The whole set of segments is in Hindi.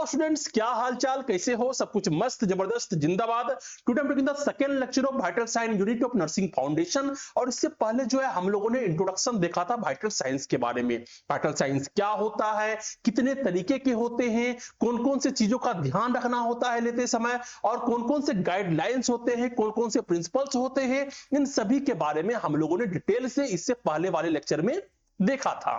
स्टूडेंट्स, क्या हालचाल, कैसे हो? सब कुछ मस्त जबरदस्त जिंदाबाद। टुडे हम the second lecture of vital science unit of nursing foundation. और इससे पहले जो है हम लोगों ने इंट्रोडक्शन देखा था वाइटल साइंस के बारे में। वाइटल साइंस क्या होता है, कितने तरीके के होते हैं, कौन कौन से चीजों का ध्यान रखना होता है लेते समय, और कौन कौन से गाइडलाइंस होते हैं, कौन कौन से प्रिंसिपल्स होते हैं, इन सभी के बारे में हम लोगों ने डिटेल से इससे पहले वाले लेक्चर में देखा था।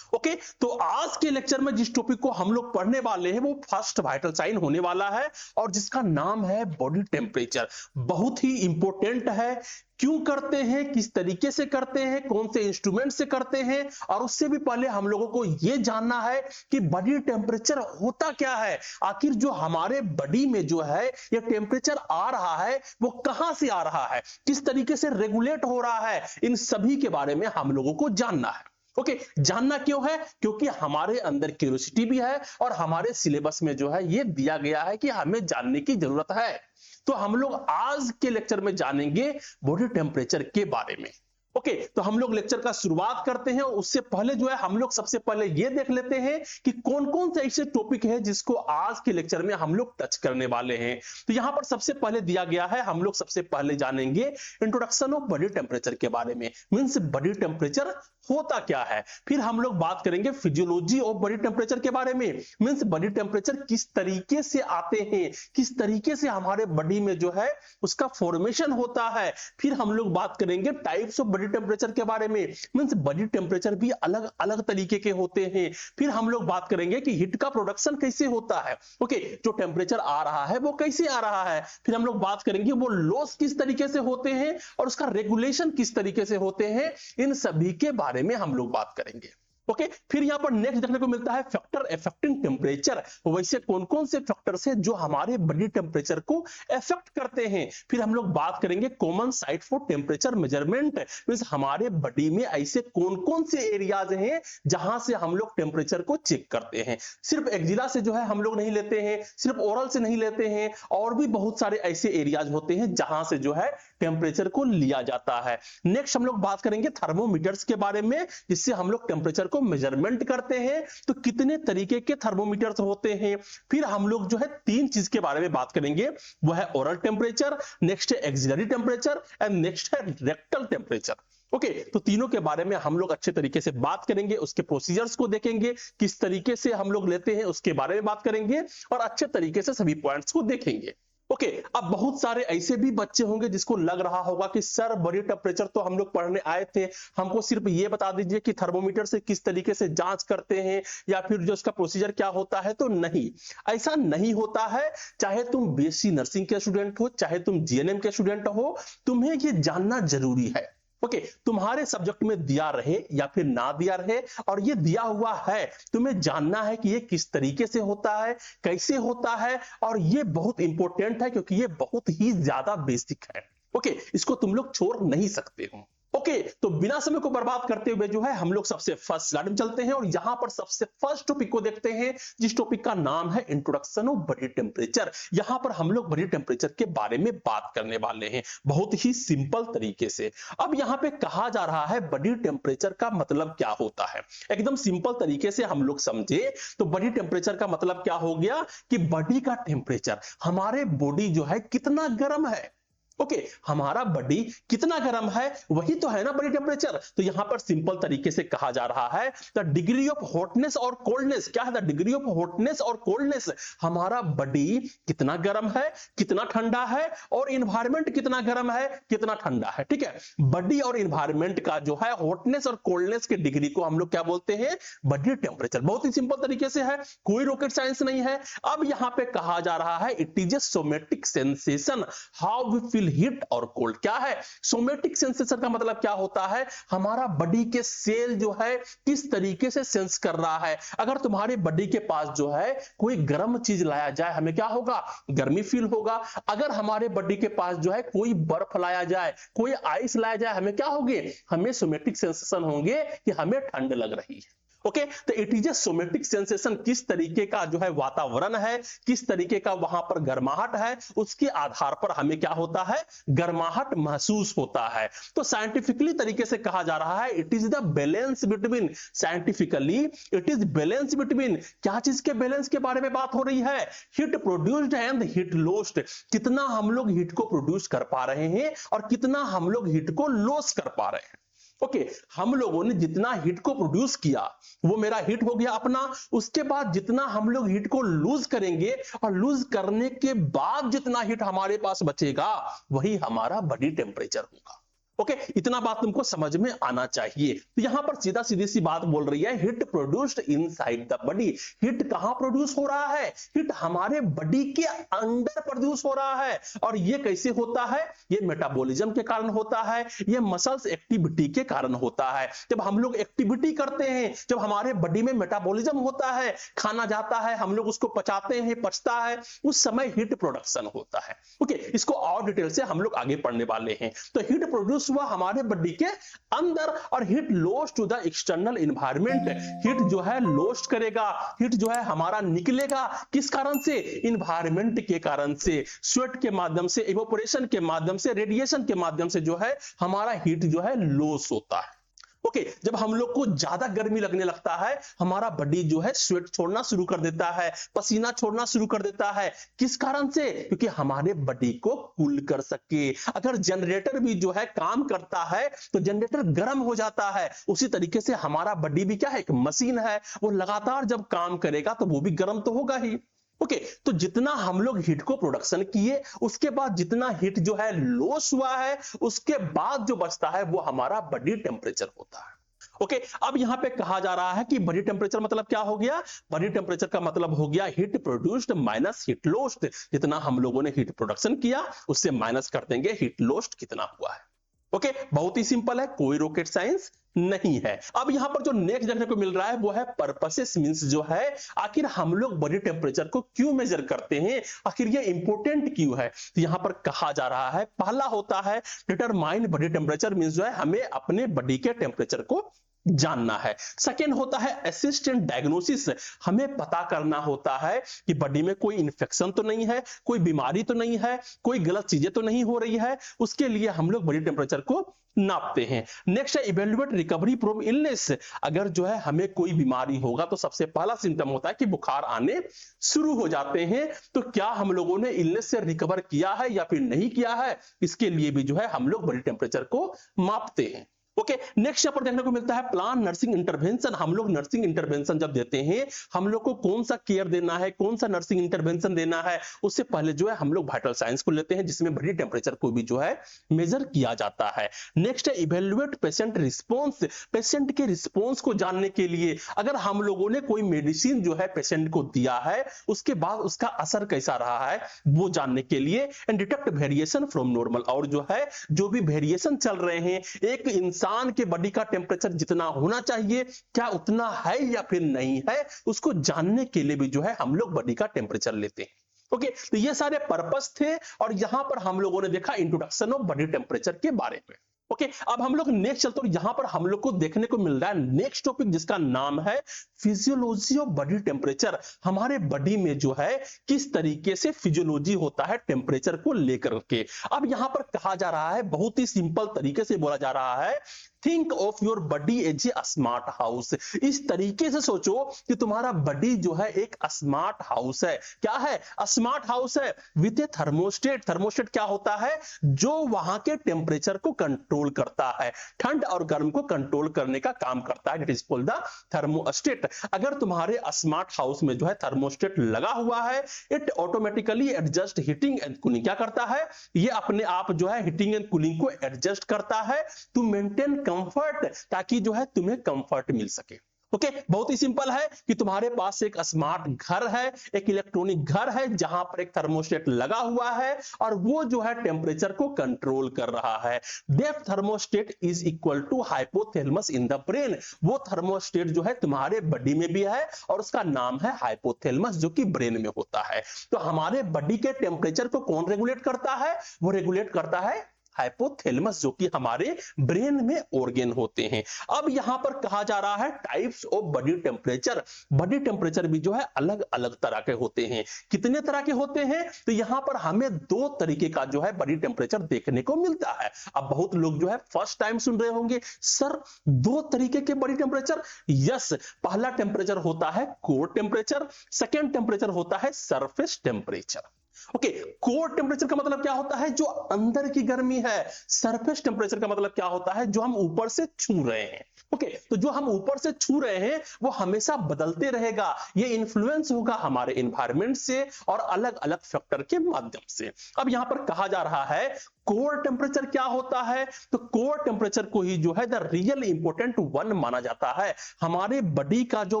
ओके, तो आज के लेक्चर में जिस टॉपिक को हम लोग पढ़ने वाले हैं वो फर्स्ट वाइटल साइन होने वाला है, और जिसका नाम है बॉडी टेम्परेचर। बहुत ही इंपॉर्टेंट है। क्यों करते हैं, किस तरीके से करते हैं, कौन से इंस्ट्रूमेंट से करते हैं, और उससे भी पहले हम लोगों को यह जानना है कि बॉडी टेम्परेचर होता क्या है। आखिर जो हमारे बॉडी में जो है ये टेम्परेचर आ रहा है वो कहां से आ रहा है, किस तरीके से रेगुलेट हो रहा है, इन सभी के बारे में हम लोगों को जानना है। ओके, जानना क्यों है? क्योंकि हमारे अंदर क्यूरियोसिटी भी है और हमारे सिलेबस में जो है ये दिया गया है कि हमें जानने की जरूरत है। तो हम लोग आज के लेक्चर में जानेंगे बॉडी टेम्परेचर के बारे में। ओके, तो हम लोग लेक्चर का शुरुआत करते हैं। उससे पहले जो है हम लोग सबसे पहले ये देख लेते हैं कि कौन कौन से ऐसे टॉपिक है जिसको आज के लेक्चर में हम लोग टच करने वाले हैं। तो यहां पर सबसे पहले दिया गया है, हम लोग सबसे पहले जानेंगे इंट्रोडक्शन ऑफ बॉडी टेम्परेचर के बारे में, मींस बॉडी टेम्परेचर होता क्या है। फिर हम लोग बात करेंगे फिजियोलॉजी ऑफ बॉडी टेम्परेचर के बारे में, मींस बॉडी टेम्परेचर किस तरीके से आते हैं, किस तरीके से हमारे बॉडी में जो है उसका फॉर्मेशन होता है। फिर हम लोग बात करेंगे टाइप्स ऑफ बॉडी टेम्परेचर के बारे में, मींस बॉडी टेम्परेचर भी अलग अलग तरीके के होते हैं। फिर हम लोग बात करेंगे कि हीट का प्रोडक्शन कैसे होता है। ओके, जो टेम्परेचर आ रहा है वो कैसे आ रहा है। फिर हम लोग बात करेंगे वो लॉस किस तरीके से होते हैं और उसका रेगुलेशन किस तरीके से होते हैं। इन सभी के बारे में हम लोग बात करेंगे। ओके, फिर यहां पर नेक्स्ट देखने को मिलता है फैक्टर अफेक्टिंग टेम्परेचर। वैसे कौन कौन से फैक्टर्स हैं जो हमारे बॉडी टेम्परेचर को अफेक्ट करते हैं। फिर हम लोग बात करेंगे common site for temperature measurement, means हमारे बॉडी में ऐसे कौन कौन से एरियाज हैं जहां से हम लोग टेम्परेचर को चेक करते हैं। सिर्फ एक्जिला से जो है हम लोग नहीं लेते हैं, सिर्फ ओरल से नहीं लेते हैं, और भी बहुत सारे ऐसे एरियाज होते हैं जहां से जो है टेम्परेचर को लिया जाता है। नेक्स्ट हम लोग बात करेंगे थर्मोमीटर्स के बारे में, जिससे हम लोग टेम्परेचर को मेजरमेंट करते हैं। तो कितने तरीके के थर्मोमीटर्स होते हैं। फिर हम लोग जो है तीन चीज के बारे में बात करेंगे, वो है ओरल टेम्परेचर, नेक्स्ट है एक्सिलरी टेम्परेचर, एंड नेक्स्ट है रेक्टल टेम्परेचर। ओके, तो तीनों के बारे में हम लोग अच्छे तरीके से बात करेंगे, उसके प्रोसीजर्स को देखेंगे, किस तरीके से हम लोग लेते हैं उसके बारे में बात करेंगे, और अच्छे तरीके से सभी पॉइंट्स को देखेंगे। ओके, अब बहुत सारे ऐसे भी बच्चे होंगे जिसको लग रहा होगा कि सर बॉडी टेम्परेचर तो हम लोग पढ़ने आए थे, हमको सिर्फ ये बता दीजिए कि थर्मोमीटर से किस तरीके से जांच करते हैं या फिर जो उसका प्रोसीजर क्या होता है। तो नहीं, ऐसा नहीं होता है। चाहे तुम बीएससी नर्सिंग के स्टूडेंट हो, चाहे तुम जीएनएम के स्टूडेंट हो, तुम्हें ये जानना जरूरी है। ओके, तुम्हारे सब्जेक्ट में दिया रहे या फिर ना दिया रहे, और ये दिया हुआ है, तुम्हें जानना है कि ये किस तरीके से होता है, कैसे होता है, और ये बहुत इंपॉर्टेंट है क्योंकि ये बहुत ही ज्यादा बेसिक है। ओके, इसको तुम लोग छोड़ नहीं सकते हो। ओके, तो बिना समय को बर्बाद करते हुए जो है हम लोग सबसे फर्स्ट स्लाइड में चलते हैं, और यहां पर सबसे फर्स्ट टॉपिक को देखते हैं, जिस टॉपिक का नाम है इंट्रोडक्शन ऑफ बॉडी टेम्परेचर। यहां पर हम लोग बॉडी टेम्परेचर के बारे में बात करने वाले हैं बहुत ही सिंपल तरीके से। अब यहां पे कहा जा रहा है बॉडी टेम्परेचर का मतलब क्या होता है। एकदम सिंपल तरीके से हम लोग समझे तो बॉडी टेम्परेचर का मतलब क्या हो गया कि बॉडी का टेम्परेचर, हमारे बॉडी जो है कितना गर्म है। ओके, हमारा बॉडी कितना गर्म है, वही तो है ना बॉडी टेम्परेचर। तो यहां पर सिंपल तरीके से कहा जा रहा है द डिग्री ऑफ हॉटनेस और कोल्डनेस। क्या है द डिग्री ऑफ हॉटनेस और कोल्डनेस, हमारा बॉडी कितना गर्म है, कितना ठंडा है, और इन्वायरमेंट कितना गर्म है, कितना ठंडा है। ठीक है, बॉडी और इन्वायरमेंट का जो है हॉटनेस और कोल्डनेस की डिग्री को हम लोग क्या बोलते हैं, बॉडी टेम्परेचर। बहुत ही सिंपल तरीके से है, कोई रॉकेट साइंस नहीं है। अब यहां पे कहा जा रहा है it is a somatic sensation how we feel heat और कोल्ड। क्या है सोमेटिक सेंसेशन का मतलब, क्या होता है हमारा बॉडी के सेल जो है किस तरीके से सेंस कर रहा है। अगर तुम्हारे बॉडी के पास जो है कोई गर्म चीज लाया जाए, हमें क्या होगा, गर्मी फील होगा। अगर हमारे बॉडी के पास जो है कोई बर्फ लाया जाए, कोई आइस लाया जाए, हमें क्या होगी, हमें सोमेटिक सेंसेशन होंगे कि हमें ठंड लग रही है। ओके तो it is a somatic sensation, किस तरीके का जो है वातावरण है, किस तरीके का वहां पर गर्माहट है, उसके आधार पर हमें क्या होता है, गर्माहट महसूस होता है। तो साइंटिफिकली तरीके से कहा जा रहा है it is the balance between, scientifically it is balance between, क्या चीज के बैलेंस के बारे में बात हो रही है, heat produced and heat lost, कितना हम लोग हीट को प्रोड्यूस कर पा रहे हैं और कितना हम लोग हीट को लॉस कर पा रहे हैं। ओके हम लोगों ने जितना हीट को प्रोड्यूस किया वो मेरा हीट हो गया अपना, उसके बाद जितना हम लोग हीट को लूज करेंगे और लूज करने के बाद जितना हीट हमारे पास बचेगा वही हमारा बॉडी टेम्परेचर होगा। ओके इतना बात तुमको समझ में आना चाहिए। तो यहां पर सीधा सीधी सी बात बोल रही है heat produced inside the body, heat कहां प्रोड्यूस हो रहा है, हीट हमारे बॉडी के अंदर प्रोड्यूस हो रहा है। और ये कैसे होता है, ये मेटाबॉलिज्म के कारण होता है, ये मसल्स एक्टिविटी के कारण होता है। जब हम लोग एक्टिविटी करते हैं, जब हमारे बॉडी में मेटाबॉलिज्म होता है, खाना जाता है, हम लोग उसको पचाते हैं, पचता है, उस समय हीट प्रोडक्शन होता है। ओके इसको और डिटेल से हम लोग आगे पढ़ने वाले हैं। तो हीट प्रोड्यूस हुआ हमारे बॉडी के अंदर और heat lost to the external environment, heat जो है लॉस्ट करेगा, हीट जो है हमारा निकलेगा किस कारण से, एनवायरनमेंट के कारण से, स्वेट के माध्यम से, इवेपोरेशन के माध्यम से, रेडिएशन के माध्यम से जो है हमारा हीट जो है लॉस होता है। ओके जब हम लोग को ज्यादा गर्मी लगने लगता है हमारा बॉडी जो है स्वेट छोड़ना शुरू कर देता है, पसीना छोड़ना शुरू कर देता है, किस कारण से, क्योंकि हमारे बॉडी को कूल कर सके। अगर जनरेटर भी जो है काम करता है तो जनरेटर गर्म हो जाता है, उसी तरीके से हमारा बॉडी भी क्या है, एक मशीन है, वो लगातार जब काम करेगा तो वो भी गर्म तो होगा ही। ओके तो जितना हम लोग हीट को प्रोडक्शन किए उसके बाद जितना हीट जो है लॉस हुआ है उसके बाद जो बचता है वो हमारा बॉडी टेम्परेचर होता है। ओके अब यहां पे कहा जा रहा है कि बॉडी टेम्परेचर मतलब क्या हो गया, बॉडी टेम्परेचर का मतलब हो गया heat produced minus heat lost, जितना हम लोगों ने हीट प्रोडक्शन किया उससे माइनस कर देंगे हीट लॉस्ट कितना हुआ है। ओके बहुत ही सिंपल है, कोई रॉकेट साइंस नहीं है। अब यहां पर जो नेक्स्ट देखने को मिल रहा है वो है पर्पसेस, मींस जो है आखिर हम लोग बॉडी टेम्परेचर को क्यों मेजर करते हैं, आखिर ये इंपॉर्टेंट क्यों है। तो यहां पर कहा जा रहा है पहला होता है डिटरमाइन बॉडी टेम्परेचर, मींस जो है हमें अपने बॉडी के टेम्परेचर को जानना है। सेकेंड होता है असिस्टेंट डायग्नोसिस, हमें पता करना होता है कि बॉडी में कोई इंफेक्शन तो नहीं है, कोई बीमारी तो नहीं है, कोई गलत चीजें तो नहीं हो रही है, उसके लिए हम लोग बॉडी टेम्परेचर को नापते हैं। नेक्स्ट है इवेल्युएट रिकवरी फ्रॉम इलनेस, अगर जो है हमें कोई बीमारी होगा तो सबसे पहला सिम्टम होता है कि बुखार आने शुरू हो जाते हैं, तो क्या हम लोगों ने इलनेस से रिकवर किया है या फिर नहीं किया है, इसके लिए भी जो है हम लोग बॉडी टेम्परेचर को मापते हैं। ओके नेक्स्ट यहाँ पर देखने को मिलता है प्लान नर्सिंग इंटरवेंशन, हम लोग नर्सिंग इंटरवेंशन जब देते हैं हम लोग को कौन सा केयर देना है, कौन सा नर्सिंग इंटरवेंशन देना है, उससे पहले जो है हम लोग वाइटल साइंस को लेते हैं जिसमें बॉडी टेम्परेचर को भी जो है मेजर किया जाता है। नेक्स्ट है इवेल्युएट पेशेंट रिस्पॉन्स, पेशेंट के रिस्पॉन्स को जानने के लिए अगर हम लोगों ने कोई मेडिसिन जो है पेशेंट को दिया है उसके बाद उसका असर कैसा रहा है वो जानने के लिए, and detect variation from normal, और जो है जो भी वेरिएशन चल रहे हैं एक इंसान के बॉडी का टेम्परेचर जितना होना चाहिए क्या उतना है या फिर नहीं है, उसको जानने के लिए भी जो है हम लोग बॉडी का टेम्परेचर लेते हैं। ओके तो ये सारे पर्पस थे और यहां पर हम लोगों ने देखा इंट्रोडक्शन ऑफ बॉडी टेम्परेचर के बारे में। ओके अब हम लोग नेक्स्ट चलते हैं, यहां पर हम लोग को देखने को मिल रहा है नेक्स्ट टॉपिक जिसका नाम है फिजियोलॉजी ऑफ बॉडी टेम्परेचर, हमारे बॉडी में जो है किस तरीके से फिजियोलॉजी होता है टेम्परेचर को लेकर के। अब यहां पर कहा जा रहा है बहुत ही सिंपल तरीके से बोला जा रहा है think of your body as a smart house, इस तरीके से सोचो कि तुम्हारा बॉडी जो है एक स्मार्ट हाउस है। क्या है, स्मार्ट हाउस है विथ ए थर्मोस्टेट, थर्मोस्टेट क्या होता है, जो वहां के टेम्परेचर को कंट्रोल करता है, ठंड और गर्म को कंट्रोल करने का काम करता है, that is called the thermostat. अगर तुम्हारे स्मार्ट हाउस में जो है थर्मोस्टेट लगा हुआ है it automatically adjust heating and cooling, क्या करता है ये अपने आप जो है हीटिंग एंड कूलिंग को एडजस्ट करता है टू मेंटेन कंफर्ट, ताकि जो है तुम्हें कंफर्ट मिल सके। ओके बहुत ही सिंपल है कि तुम्हारे पास एक स्मार्ट घर है, एक इलेक्ट्रॉनिक घर है जहां पर एक थर्मोस्टेट लगा हुआ है और वो जो है टेम्परेचर को कंट्रोल कर रहा है। That thermostat is equal to hypothalamus in the brain, वो थर्मोस्टेट जो है तुम्हारे बॉडी में भी है और उसका नाम है हाइपोथैलेमस जो कि ब्रेन में होता है। तो हमारे बॉडी के टेम्परेचर को कौन रेगुलेट करता है, वो रेगुलेट करता है हाइपोथैलेमस, जो कि हमारे ब्रेन में ऑर्गन होते हैं। अब यहां पर कहा जा रहा है types of body temperature. Body temperature भी जो है अलग अलग तरह के होते हैं। कितने तरह के होते हैं? तो यहां पर हमें दो तरीके का जो है बॉडी टेम्परेचर देखने को मिलता है। अब बहुत लोग जो है फर्स्ट टाइम सुन रहे होंगे, सर दो तरीके के बॉडी टेम्परेचर? यस, पहला टेम्परेचर होता है कोर टेम्परेचर, सेकेंड टेम्परेचर होता है surface temperature. Okay, core temperature का मतलब क्या होता है? जो अंदर की गर्मी है। सरफेस टेम्परेचर का मतलब क्या होता है? जो हम ऊपर से छू रहे हैं। ओके, तो जो हम ऊपर से छू रहे हैं वो हमेशा बदलते रहेगा। ये इन्फ्लुएंस होगा हमारे एनवायरमेंट से और अलग अलग फैक्टर के माध्यम से। अब यहां पर कहा जा रहा है कोर टेम्परेचर क्या होता है? तो कोर टेम्परेचर को ही जो है द रियल इंपॉर्टेंट वन माना जाता है। हमारे बॉडी का जो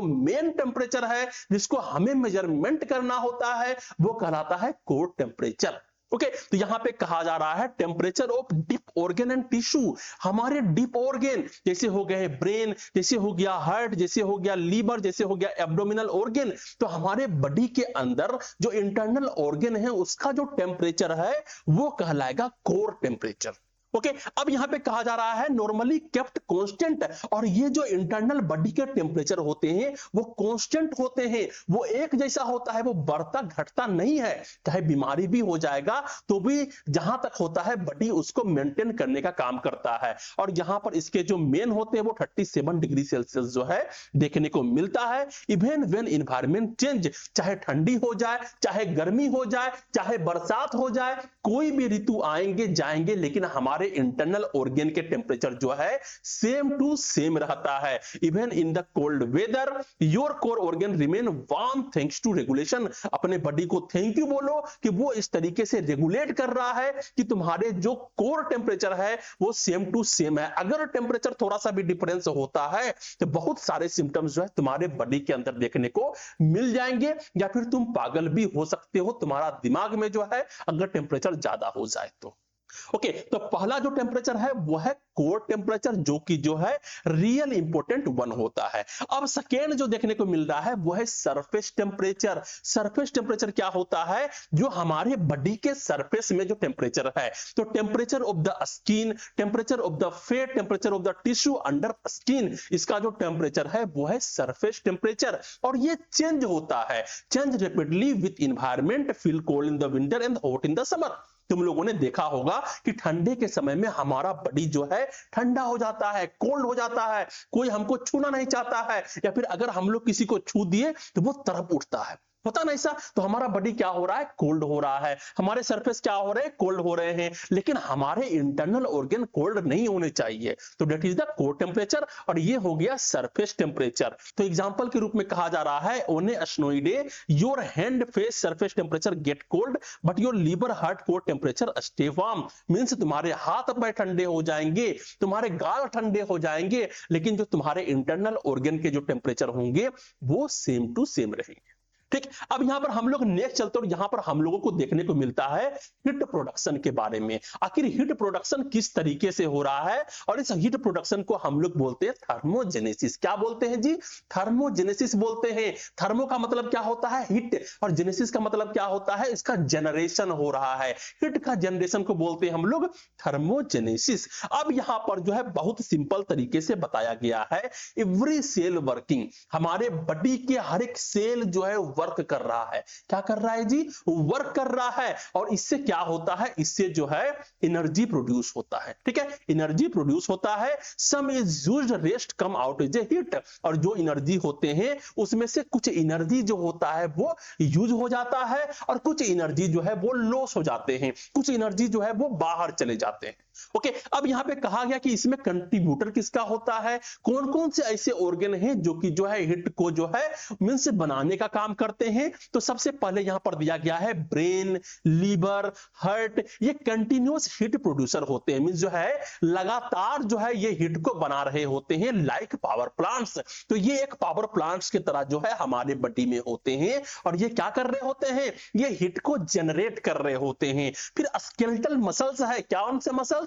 मेन टेम्परेचर है, जिसको हमें मेजरमेंट करना होता है, वो कहलाता है कोर टेम्परेचर। ओके, तो यहां पे कहा जा रहा है temperature of deep organ and tissue. हमारे डीप ऑर्गन जैसे हो गए ब्रेन, जैसे हो गया हार्ट, जैसे हो गया लीवर, जैसे हो गया एब्डोमिनल ऑर्गन, तो हमारे बॉडी के अंदर जो इंटरनल ऑर्गन है उसका जो टेम्परेचर है वो कहलाएगा कोर टेम्परेचर। ओके, अब यहां पे कहा जा रहा है नॉर्मली केप्ट कांस्टेंट, और ये जो इंटरनल बॉडी के टेम्परेचर होते हैं वो कांस्टेंट होते हैं, वो एक जैसा होता है, वो बढ़ता घटता नहीं है। चाहे बीमारी भी हो जाएगा तो भी जहां तक होता है बॉडी उसको मेंटेन करने का काम करता है। और यहां पर इसके जो मेन होते हैं वो 37 डिग्री सेल्सियस जो है देखने को मिलता है। इवन व्हेन एनवायरनमेंट चेंज, चाहे ठंडी हो जाए, चाहे गर्मी हो जाए, चाहे बरसात हो जाए, कोई भी ऋतु आएंगे जाएंगे, लेकिन हमारे इंटरनल ऑर्गन के टेम्परेचर जो है सेम टू सेम रहता है। Even in the cold weather your core organ remain warm thanks to regulation. अपने बॉडी को थैंक यू बोलो कि वो इस तरीके से रेगुलेट कर रहा है कि तुम्हारे जो कोर टेम्परेचर है वो सेम टू सेम है। अगर टेम्परेचर थोड़ा सा भी डिफरेंस होता है तो बहुत सारे सिम्टम्स जो है तुम्हारे बॉडी के अंदर देखने को मिल जाएंगे, या फिर तुम पागल भी हो सकते हो, तुम्हारा दिमाग में जो है अगर टेम्परेचर ज्यादा हो जाए तो। ओके, तो पहला जो टेम्परेचर है वो है कोर टेम्परेचर, जो कि जो है रियल इंपॉर्टेंट वन होता है। अब सेकेंड जो देखने को मिल रहा है वो है सरफेस टेम्परेचर। सरफेस टेम्परेचर क्या होता है? जो हमारे बॉडी के सरफेस में जो टेम्परेचर है, तो temperature of the skin, temperature of the fat, temperature of the tissue under skin, इसका जो टेम्परेचर है वो है सरफेस टेम्परेचर। और ये चेंज होता है, change rapidly with environment, feel cold in the winter and hot in the summer. तुम लोगों ने देखा होगा कि ठंडे के समय में हमारा बॉडी जो है ठंडा हो जाता है, कोल्ड हो जाता है, कोई हमको छूना नहीं चाहता है, या फिर अगर हम लोग किसी को छू दिए तो वो तड़प उठता है, पता नहीं सा। तो हमारा बॉडी क्या हो रहा है? कोल्ड हो रहा है। हमारे सरफेस क्या हो रहे हैं? कोल्ड हो रहे हैं। लेकिन हमारे इंटरनल ऑर्गन कोल्ड नहीं होने चाहिए, तो that is the core temperature, और ये हो गया सरफेस टेम्परेचर। तो एग्जांपल के रूप में कहा जा रहा है on a snowy day your hand face surface temperature get cold but your liver heart core temperature stay warm. Means तुम्हारे हाथ पैर ठंडे हो जाएंगे, तुम्हारे गाल ठंडे हो जाएंगे, लेकिन जो तुम्हारे इंटरनल ऑर्गन के जो टेम्परेचर होंगे वो सेम टू सेम रहेंगे। ठीक, अब यहां पर हम लोग नेक्स्ट चलते हैं, यहां पर हम लोगों को देखने को मिलता है हीट प्रोडक्शन के बारे में। आखिर हीट प्रोडक्शन किस तरीके से हो रहा है, और इस हीट प्रोडक्शन को हम लोग बोलते हैं थर्मोजेनेसिस। क्या बोलते हैं जी? थर्मोजेनेसिस बोलते हैं। थर्मो का मतलब क्या होता है? हीट, और जेनेसिस का मतलब क्या होता है? इसका जनरेशन हो रहा है। हीट का जनरेशन को बोलते हैं हम लोग थर्मोजेनेसिस। अब यहां पर जो है बहुत सिंपल तरीके से बताया गया है, एवरी सेल वर्किंग, हमारे बॉडी के हर एक सेल जो है वर्क कर रहा है। क्या कर रहा है जी? वर्क कर रहा है। और इससे क्या होता है? इससे जो है एनर्जी प्रोड्यूस होता है। ठीक है, एनर्जी प्रोड्यूस होता है। सम is used, rest come out is a heat. और जो एनर्जी होते हैं उसमें से कुछ एनर्जी जो होता है वो यूज हो जाता है, और कुछ एनर्जी जो है वो लॉस हो जाते हैं, कुछ एनर्जी जो है वो बाहर चले जाते हैं। ओके, अब यहां पे कहा गया कि इसमें कंट्रीब्यूटर किसका होता है? कौन कौन से ऐसे ऑर्गन हैं जो कि जो है हीट को जो है मींस बनाने का काम करते हैं? तो सबसे पहले यहां पर दिया गया है ब्रेन, लीवर, हार्ट, ये कंटिन्यूअस हीट प्रोड्यूसर होते हैं। मींस जो है लगातार जो है ये हीट को बना रहे होते हैं, लाइक पावर प्लांट्स। तो ये एक पावर प्लांट्स की तरह जो है हमारे बॉडी में होते हैं, और ये क्या कर रहे होते हैं? ये हीट को जनरेट कर रहे होते हैं। फिर स्केलेटल मसल्स है। क्या उनसे मसल्स?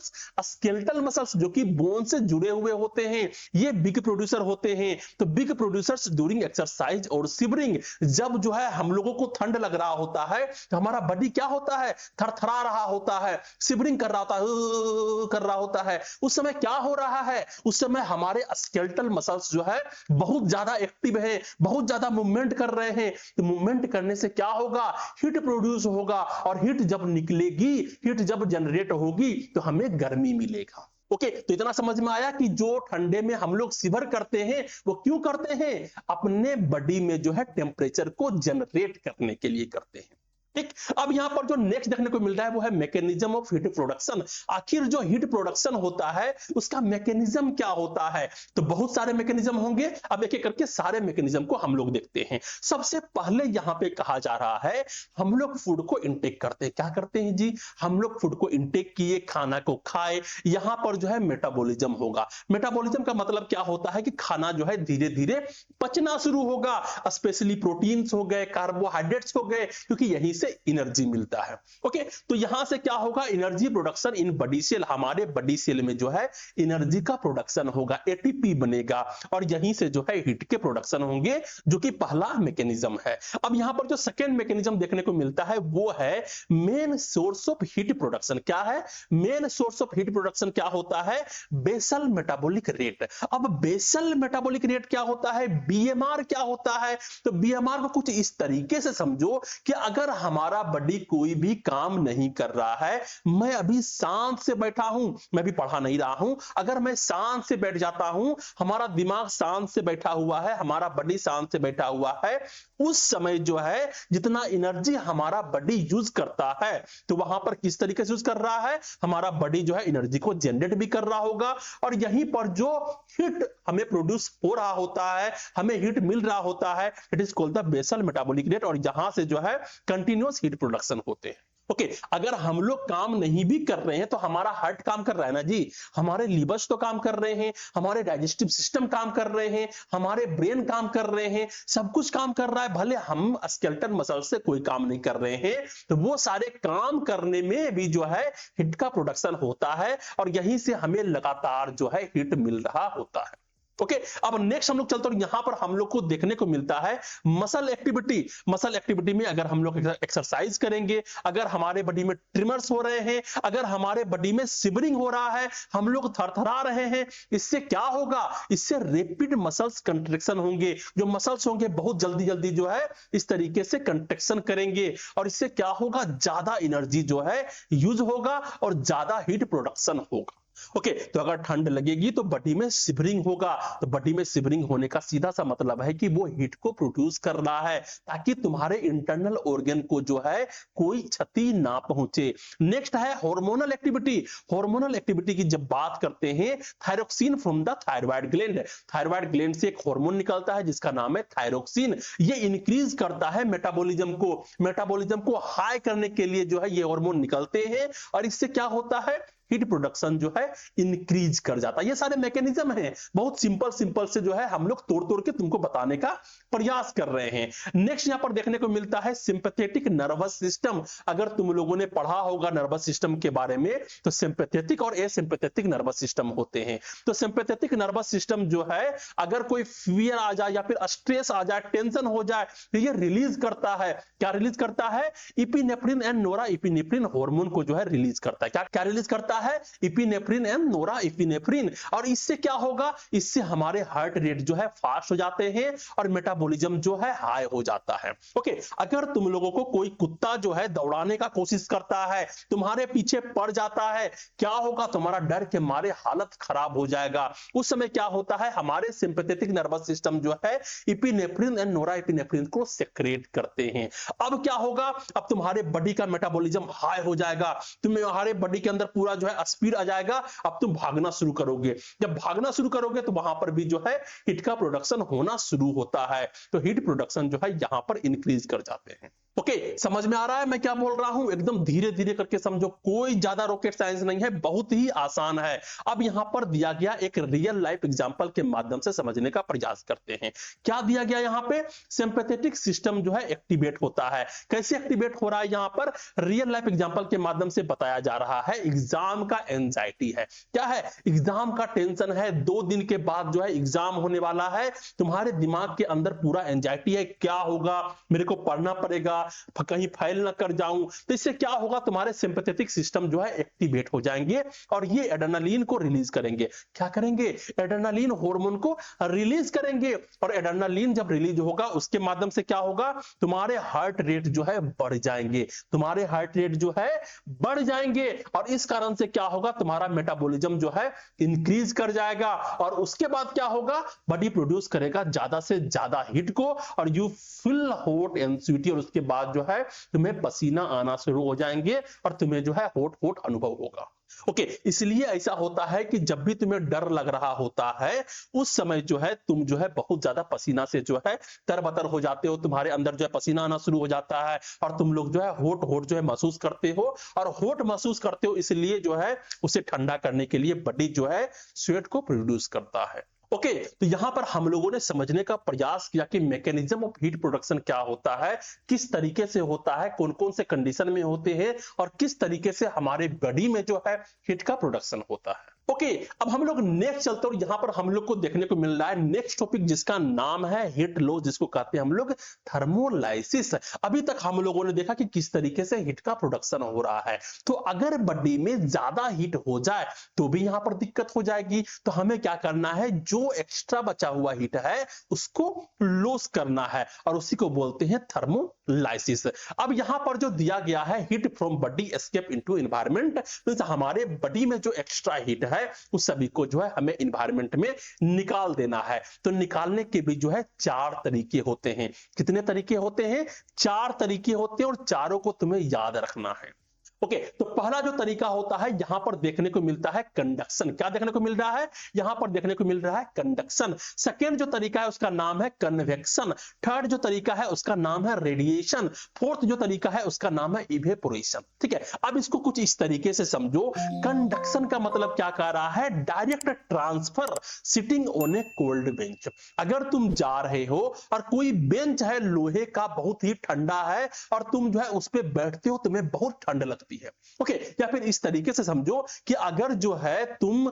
स्केलेटल मसल्स जो कि बोन से जुड़े हुए होते हैं, ये बिग प्रोड्यूसर होते हैं। तो बिग प्रोड्यूसर्स ड्यूरिंग एक्सरसाइज और शिवरिंग, जब जब जो है हम लोगों को ठंड लग रहा होता है तो हमारा बॉडी क्या होता है, थरथरा रहा होता है, शिवरिंग कर रहा होता है, कर रहा होता है। उस समय क्या हो रहा है, उस समय हमारे स्केलेटल मसल्स जो है बहुत ज्यादा एक्टिव है, बहुत ज्यादा मूवमेंट कर रहे हैं। तो मूवमेंट करने से क्या होगा, हीट प्रोड्यूस होगा, और हीट जब निकलेगी, हीट जब जनरेट होगी तो हमें गर्मी मिलेगा। ओके, तो इतना समझ में आया कि जो ठंडे में हम लोग शिवर करते हैं वो क्यों करते हैं, अपने बॉडी में जो है टेम्परेचर को जनरेट करने के लिए करते हैं। ठीक, अब यहां पर जो नेक्स्ट देखने को मिल रहा है वो है मैकेनिज्म ऑफ हीट प्रोडक्शन। आखिर जो हीट प्रोडक्शन होता है उसका मैकेनिज्म क्या होता है, तो बहुत सारे मैकेनिज्म होंगे। अब एक एक करके सारे मैकेनिज्म को हम लोग देखते हैं। सबसे पहले यहां पे कहा जा रहा है हम लोग फूड को इंटेक करते हैं। क्या करते हैं जी, हम लोग फूड को इंटेक किए, खाना को खाए, यहां पर जो है मेटाबॉलिज्म होगा। मेटाबॉलिज्म का मतलब क्या होता है कि खाना जो है धीरे धीरे पचना शुरू होगा, स्पेशली प्रोटीन्स हो गए, कार्बोहाइड्रेट्स हो गए, क्योंकि यहीं से एनर्जी मिलता है। ओके, तो यहां से क्या होगा, energy production in body cell, हमारे बॉडी सेल में जो है एनर्जी का प्रोडक्शन होगा, एटीपी बनेगा, और यहीं से जो है हीट के प्रोडक्शन होंगे, जो कि पहला मैकेनिज्म है। अब यहां पर जो सेकेंड मैकेनिज्म देखने को मिलता है वो है main source of heat production. क्या है main source of heat production, क्या होता है, बेसल मेटाबॉलिक रेट। अब बेसल मेटाबॉलिक रेट क्या होता है, बीएमआर क्या होता है, तो बीएमआर को कुछ इस तरीके से समझो कि अगर हमारा बॉडी कोई भी काम नहीं कर रहा है, मैं अभी शांत से बैठा हूं, मैं भी पढ़ा नहीं रहा हूं, अगर मैं शांत से बैठ जाता हूं, हमारा दिमाग शांत से बैठा हुआ है, हमारा बॉडी शांत से बैठा हुआ है, उस समय जो है जितना एनर्जी हमारा बॉडी यूज करता है, तो वहां पर किस तरीके से यूज कर रहा है, हमारा बॉडी जो है एनर्जी को जनरेट भी कर रहा होगा, और यहीं पर जो हीट हमें प्रोड्यूस हो रहा होता है, हमें हीट मिल रहा होता है, it is called the basal metabolic rate, और यहां से जो है कंटिन्यूअस हीट प्रोडक्शन होते हैं। ओके, अगर हम लोग काम नहीं भी कर रहे हैं तो हमारा हार्ट काम कर रहा है ना जी, हमारे लिवर्स तो काम कर रहे हैं, हमारे डाइजेस्टिव सिस्टम काम कर रहे हैं, हमारे ब्रेन काम कर रहे हैं, सब कुछ काम कर रहा है। भले हम स्केलेटल मसल से कोई काम नहीं कर रहे हैं, तो वो सारे काम करने में भी जो है हीट का प्रोडक्शन होता है, और यहीं से हमें लगातार जो है हीट मिल रहा होता है। ओके, अब नेक्स्ट हम लोग चलते हैं, यहां पर हम लोग को देखने को मिलता है मसल एक्टिविटी। मसल एक्टिविटी में अगर हम लोग एक्सरसाइज करेंगे, अगर हमारे बॉडी में ट्रिमर्स हो रहे हैं, अगर हमारे बॉडी में शिवरिंग हो रहा है, हम लोग थरथरा रहे हैं, इससे क्या होगा, इससे रैपिड मसल्स कंट्रैक्शन होंगे। जो मसल्स होंगे बहुत जल्दी जल्दी जो है इस तरीके से कंट्रैक्शन करेंगे, और इससे क्या होगा, ज्यादा एनर्जी जो है यूज होगा और ज्यादा हीट प्रोडक्शन होगा। ओके, तो अगर ठंड लगेगी तो बॉडी में शिवरिंग होगा, तो बॉडी में शिवरिंग होने का सीधा सा मतलब है कि वो हीट को प्रोड्यूस कर रहा है, ताकि तुम्हारे इंटरनल ऑर्गन को जो है कोई क्षति ना पहुंचे। नेक्स्ट है हार्मोनल एक्टिविटी। हार्मोनल एक्टिविटी की जब बात करते हैं, thyroxine from the thyroid gland, thyroid gland से एक हार्मोन निकलता है जिसका नाम है थायरोक्सिन। ये इंक्रीज करता है मेटाबॉलिज्म को हाई करने के लिए जो है ये हार्मोन निकलते हैं, और इससे क्या होता है, हीट प्रोडक्शन जो है इंक्रीज कर जाता है। ये सारे मैकेनिज्म हैं, बहुत सिंपल से जो है हम लोग तोड़ तोड़ के तुमको बताने का प्रयास कर रहे हैं। नेक्स्ट यहां पर देखने को मिलता है सिंपैथेटिक नर्वस सिस्टम। अगर तुम लोगों ने पढ़ा होगा नर्वस सिस्टम के बारे में, तो सिंपैथेटिक और एसिंपैथेटिक नर्वस सिस्टम होते हैं। तो सिंपैथेटिक नर्वस सिस्टम जो है, अगर कोई फियर आ जाए या फिर स्ट्रेस आ जाए, टेंशन हो जाए, तो ये रिलीज करता है। क्या रिलीज करता है, epinephrine and Nora epinephrine hormone को जो है रिलीज करता है। क्या रिलीज करता है, इपिनेफ्रिन एंड नोरा इपिनेफ्रिन। और इससे क्या होगा, इससे हमारे हार्ट रेट जो है फास्ट हो जाते हैं और मेटाबॉलिज्म जो है हाई हो जाता है। ओके, अगर तुम लोगों को कोई कुत्ता जो है दौड़ाने का कोशिश करता है, तुम्हारे पीछे पड़ जाता है, क्या होगा, तुम्हारा डर के मारे हालत खराब हो जाएगा। उस समय क्या होता है, हमारे सिंपैथेटिक नर्वस सिस्टम जो है इपिनेफ्रिन एंड नोरा इपिनेफ्रिन को सेक्रेट करते हैं। अब क्या होगा, अब तुम्हारे बॉडी का मेटाबॉलिज्म हाई हो जाएगा, तुम्हारे बॉडी के अंदर पूरा जो है स्पीड आ जाएगा। अब तुम भागना शुरू करोगे, जब भागना शुरू करोगे तो वहां पर भी जो है हीट का प्रोडक्शन होना शुरू होता है। तो हीट प्रोडक्शन जो है यहां पर इंक्रीज कर जाते हैं। ओके, समझ में आ रहा है मैं क्या बोल रहा हूं? एकदम धीरे धीरे करके समझो, कोई ज्यादा रॉकेट साइंस नहीं है, बहुत ही आसान है। अब यहां पर दिया गया एक रियल लाइफ एग्जांपल के माध्यम से समझने का प्रयास करते हैं। क्या दिया गया यहां पे? सिंपैथेटिक सिस्टम जो है एक्टिवेट होता है। कैसे एक्टिवेट हो रहा है? यहां पर रियल लाइफ एग्जांपल के माध्यम से बताया जा रहा है। एग्जाम का एंजाइटी है, क्या है? एग्जाम का टेंशन है, 2 दिन के बाद जो है एग्जाम होने वाला है, तुम्हारे दिमाग के अंदर पूरा एंजाइटी है, क्या होगा, मेरे को पढ़ना पड़ेगा, कहीं फेल ना कर जाऊं। तो इससे क्या होगा? तुम्हारे सिंपैथेटिक सिस्टम जो है एक्टिवेट हो जाएंगे और ये एड्रेनालिन को रिलीज करेंगे। क्या करेंगे? एड्रेनालिन हार्मोन को रिलीज करेंगे। और एड्रेनालिन जब रिलीज होगा उसके माध्यम से क्या होगा? तुम्हारे हार्ट रेट जो है बढ़ जाएंगे, तुम्हारे हार्ट रेट जो है बढ़ जाएंगे। और इस कारण से क्या होगा? तुम्हारा मेटाबॉलिज्म जो है इंक्रीज कर जाएगा। और उसके बाद क्या होगा? बॉडी प्रोड्यूस करेगा ज्यादा से ज्यादा हीट को, और you feel hot and sweaty. और उसके बाद जो है तुम्हें पसीना आना शुरू हो जाएंगे और तुम्हें जो है हॉट हॉट अनुभव होगा। ओके, इसलिए ऐसा होता है कि जब भी तुम्हें डर लग रहा होता है उस समय जो है तुम जो है बहुत ज्यादा पसीना से जो है तरबतर हो जाते हो, तुम्हारे अंदर जो है पसीना आना शुरू हो जाता है और तुम लोग जो है होट होट जो है महसूस करते हो। और होट महसूस करते हो इसलिए जो है उसे ठंडा करने के लिए बॉडी जो है स्वेट को प्रोड्यूस करता है। ओके, तो यहां पर हम लोगों ने समझने का प्रयास किया कि मैकेनिज्म ऑफ हीट प्रोडक्शन क्या होता है, किस तरीके से होता है, कौन कौन से कंडीशन में होते हैं और किस तरीके से हमारे बॉडी में जो है हीट का प्रोडक्शन होता है। ओके, अब हम लोग नेक्स्ट चलते हैं। यहां पर हम लोग को देखने को मिल रहा है नेक्स्ट टॉपिक जिसका नाम है हीट लॉस, जिसको कहते हैं हम लोग थर्मोलाइसिस। अभी तक हम लोगों ने देखा कि किस तरीके से हीट का प्रोडक्शन हो रहा है। तो अगर बॉडी में ज्यादा हीट हो जाए तो भी यहां पर दिक्कत हो जाएगी। तो हमें क्या करना है? जो एक्स्ट्रा बचा हुआ हीट है उसको लॉस करना है और उसी को बोलते हैं थर्मोलाइसिस। अब यहां पर जो दिया गया है heat from body escape into environment, तो हमारे बॉडी में जो एक्स्ट्रा हीट है उस सभी को जो है हमें एनवायरनमेंट में निकाल देना है। तो निकालने के भी जो है 4 तरीके होते हैं। कितने तरीके होते हैं? 4 तरीके होते हैं और चारों को तुम्हें याद रखना है। ओके, तो पहला जो तरीका होता है यहां पर देखने को मिलता है कंडक्शन। क्या देखने को मिल रहा है? यहां पर देखने को मिल रहा है कंडक्शन। सेकेंड जो तरीका है उसका नाम है कन्वेक्शन। थर्ड जो तरीका है उसका नाम है रेडिएशन। फोर्थ जो तरीका है उसका नाम है इवेपोरेशन। ठीक है, अब इसको कुछ इस तरीके से समझो। कंडक्शन का मतलब क्या कह रहा है? Direct transfer sitting on A cold bench. अगर तुम जा रहे हो और कोई बेंच है लोहे का, बहुत ही ठंडा है और तुम जो है उस पर बैठते हो, तुम्हें बहुत ठंड लगती है। ओके, या फिर इस तरीके से समझो कि अगर जो है तुम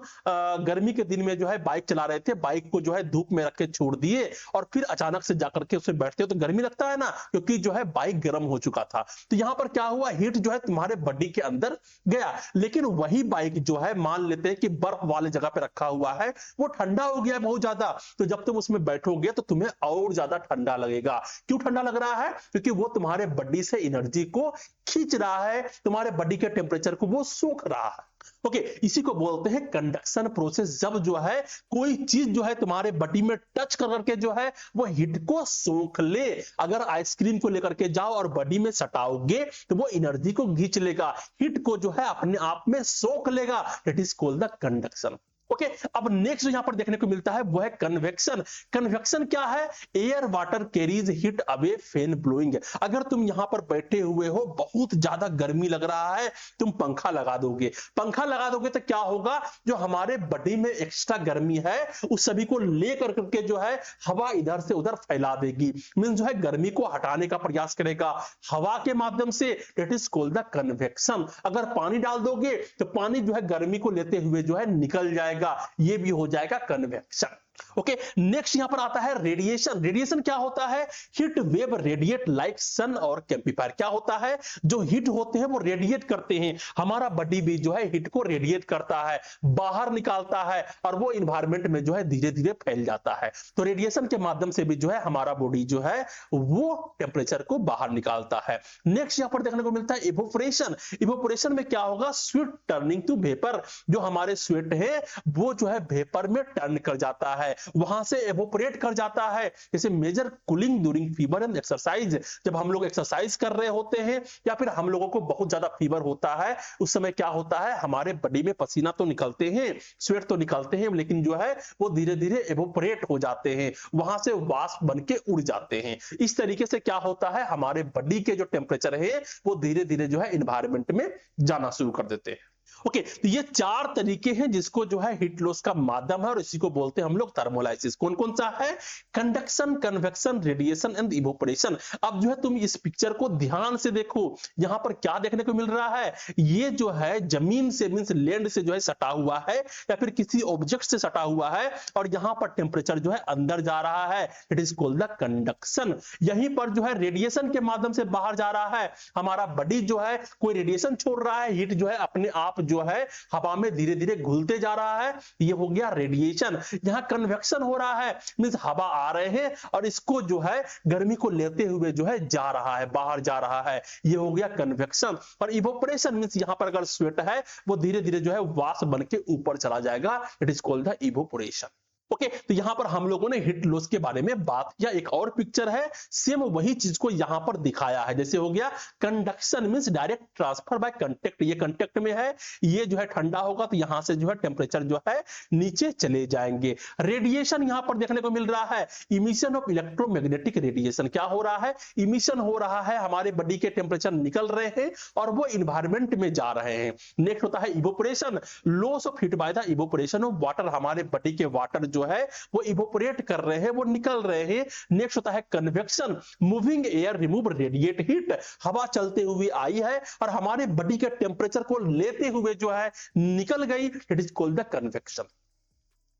गर्मी के दिन में जो है बाइक चला रहे थे, बाइक को जो है धूप में रख के छोड़ दिए और फिर अचानक से जाकर के उसमें बैठते हो तो गर्मी लगता है ना, क्योंकि जो है बाइक गर्म हो चुका था। तो यहां पर क्या हुआ? हीट जो है तुम्हारे बॉडी के अंदर गया। लेकिन वही बाइक जो है मान लेते हैं कि बर्फ वाले जगह पे रखा हुआ है, वो ठंडा हो गया बहुत ज्यादा, तो जब तुम उसमें बैठोगे तो तुम्हें और ज्यादा ठंडा लगेगा। क्यों ठंडा लग रहा है? क्योंकि वो तुम्हारे बॉडी से एनर्जी को खींच रहा है, तुम्हारे बॉडी के टेम्परेचर को वो सोख रहा है। ओके, इसी को बोलते हैं कंडक्शन प्रोसेस। जब जो है कोई चीज जो है तुम्हारे बॉडी में टच करके जो है वो हीट को सोख ले। अगर आइसक्रीम को लेकर के जाओ और बॉडी में सटाओगे तो वो एनर्जी को खींच लेगा, हीट को जो है अपने आप में सोख लेगा। That is called the conduction. Okay, अब नेक्स्ट यहां पर देखने को मिलता है वो है कन्वेक्शन। कन्वेक्शन क्या है? Air water carries heat away fan blowing. अगर तुम यहां पर बैठे हुए हो, बहुत ज्यादा गर्मी लग रहा है, तुम पंखा लगा दोगे। पंखा लगा दोगे तो क्या होगा? जो हमारे बॉडी में एक्स्ट्रा गर्मी है उस सभी को लेकर के जो है हवा इधर से उधर फैला देगी, मीन जो है गर्मी को हटाने का प्रयास करेगा हवा के माध्यम से। That is called the convection. अगर पानी डाल दोगे तो पानी जो है गर्मी को लेते हुए जो है निकल जाएगा, ये भी हो जाएगा कन्वेक्शन। ओके, नेक्स्ट यहां पर आता है रेडिएशन। रेडिएशन क्या होता है? हीट वेव रेडिएट लाइक सन और कैंपफायर। क्या होता है? जो हीट होते हैं वो रेडिएट करते हैं। हमारा बॉडी भी जो है हीट को रेडिएट करता है, बाहर निकालता है और वो एनवायरनमेंट में जो है धीरे धीरे फैल जाता है। तो रेडिएशन के माध्यम से भी जो है हमारा बॉडी जो है वो टेम्परेचर को बाहर निकालता है। नेक्स्ट यहां पर देखने को मिलता है इवोपोरेशन। इवोपोरेशन में क्या होगा? Sweat turning to vapour. जो हमारे स्वेट है वो जो है वेपर में टर्न कर जाता है। है, वहां से एवोपरेट कर जाता है। जैसे major cooling during fever and exercise, जब हम लोग एक्सरसाइज कर रहे होते हैं या फिर हम लोगों को बहुत ज्यादा फीवर होता है, उस समय क्या होता है, हमारे बॉडी में पसीना तो निकलते हैं, स्वेट तो निकलते हैं, लेकिन जो है वो धीरे धीरे एवोपरेट हो जाते हैं, वहां से वाष्प बन के उड़ जाते हैं। इस तरीके से क्या होता है, हमारे बॉडी के जो टेम्परेचर है वो धीरे धीरे जो है इन्वायरमेंट में जाना शुरू कर देते हैं। ओके, तो ये 4 तरीके हैं जिसको जो है हीट लॉस का माध्यम है और इसी को बोलते हैं हम लोग थर्मोलाइसिस। कौन कौन सा है? Conduction, convection, radiation and evaporation. अब जो है तुम इस पिक्चर को ध्यान से देखो, यहां पर क्या देखने को मिल रहा है, ये जो है जमीन से मींस लैंड से जो है सटा हुआ है या फिर किसी ऑब्जेक्ट से सटा हुआ है और यहां पर टेम्परेचर जो है अंदर जा रहा है, it is called the conduction. यहीं पर जो है रेडिएशन के माध्यम से बाहर जा रहा है, हमारा बॉडी जो है कोई रेडिएशन छोड़ रहा है, हीट जो है अपने आप जो है हवा में धीरे धीरे घुलते जा रहा है, ये हो गया रेडिएशन। यहां कन्वेक्शन हो रहा है, मींस हवा आ रहे हैं और इसको जो है गर्मी को लेते हुए जो है जा रहा है, बाहर जा रहा है, ये हो गया कन्वेक्शन। और इवोपरेशन मींस यहां पर अगर स्वेट है वो धीरे धीरे जो है वाष्प बन के ऊपर चला जाएगा, it is called the evaporation. Okay, तो यहां पर हम लोगों ने हीट लॉस के बारे में बात किया। एक और पिक्चर है, सेम वही चीज को यहां पर दिखाया है। जैसे हो गया conduction means direct transfer by contact, ये कांटेक्ट में है, ये जो है ठंडा होगा तो यहां से जो है टेम्परेचर जो है नीचे चले जाएंगे। रेडिएशन यहां पर देखने को मिल रहा है, इमिशन ऑफ इलेक्ट्रोमैग्नेटिक रेडिएशन। क्या हो रहा है, इमिशन हो रहा है, हमारे बॉडी के टेम्परेचर निकल रहे हैं और वो इन्वायरमेंट में जा रहे हैं। नेक्स्ट होता है evaporation, loss of heat by the evaporation of water, हमारे बॉडी के वाटर जो है वो इवोपरेट कर रहे हैं, वो निकल रहे हैं। नेक्स्ट होता है convection, moving air remove radiate heat, हवा चलते हुए आई है और हमारे बॉडी के टेम्परेचर को लेते हुए जो है निकल गई, it is called the convection.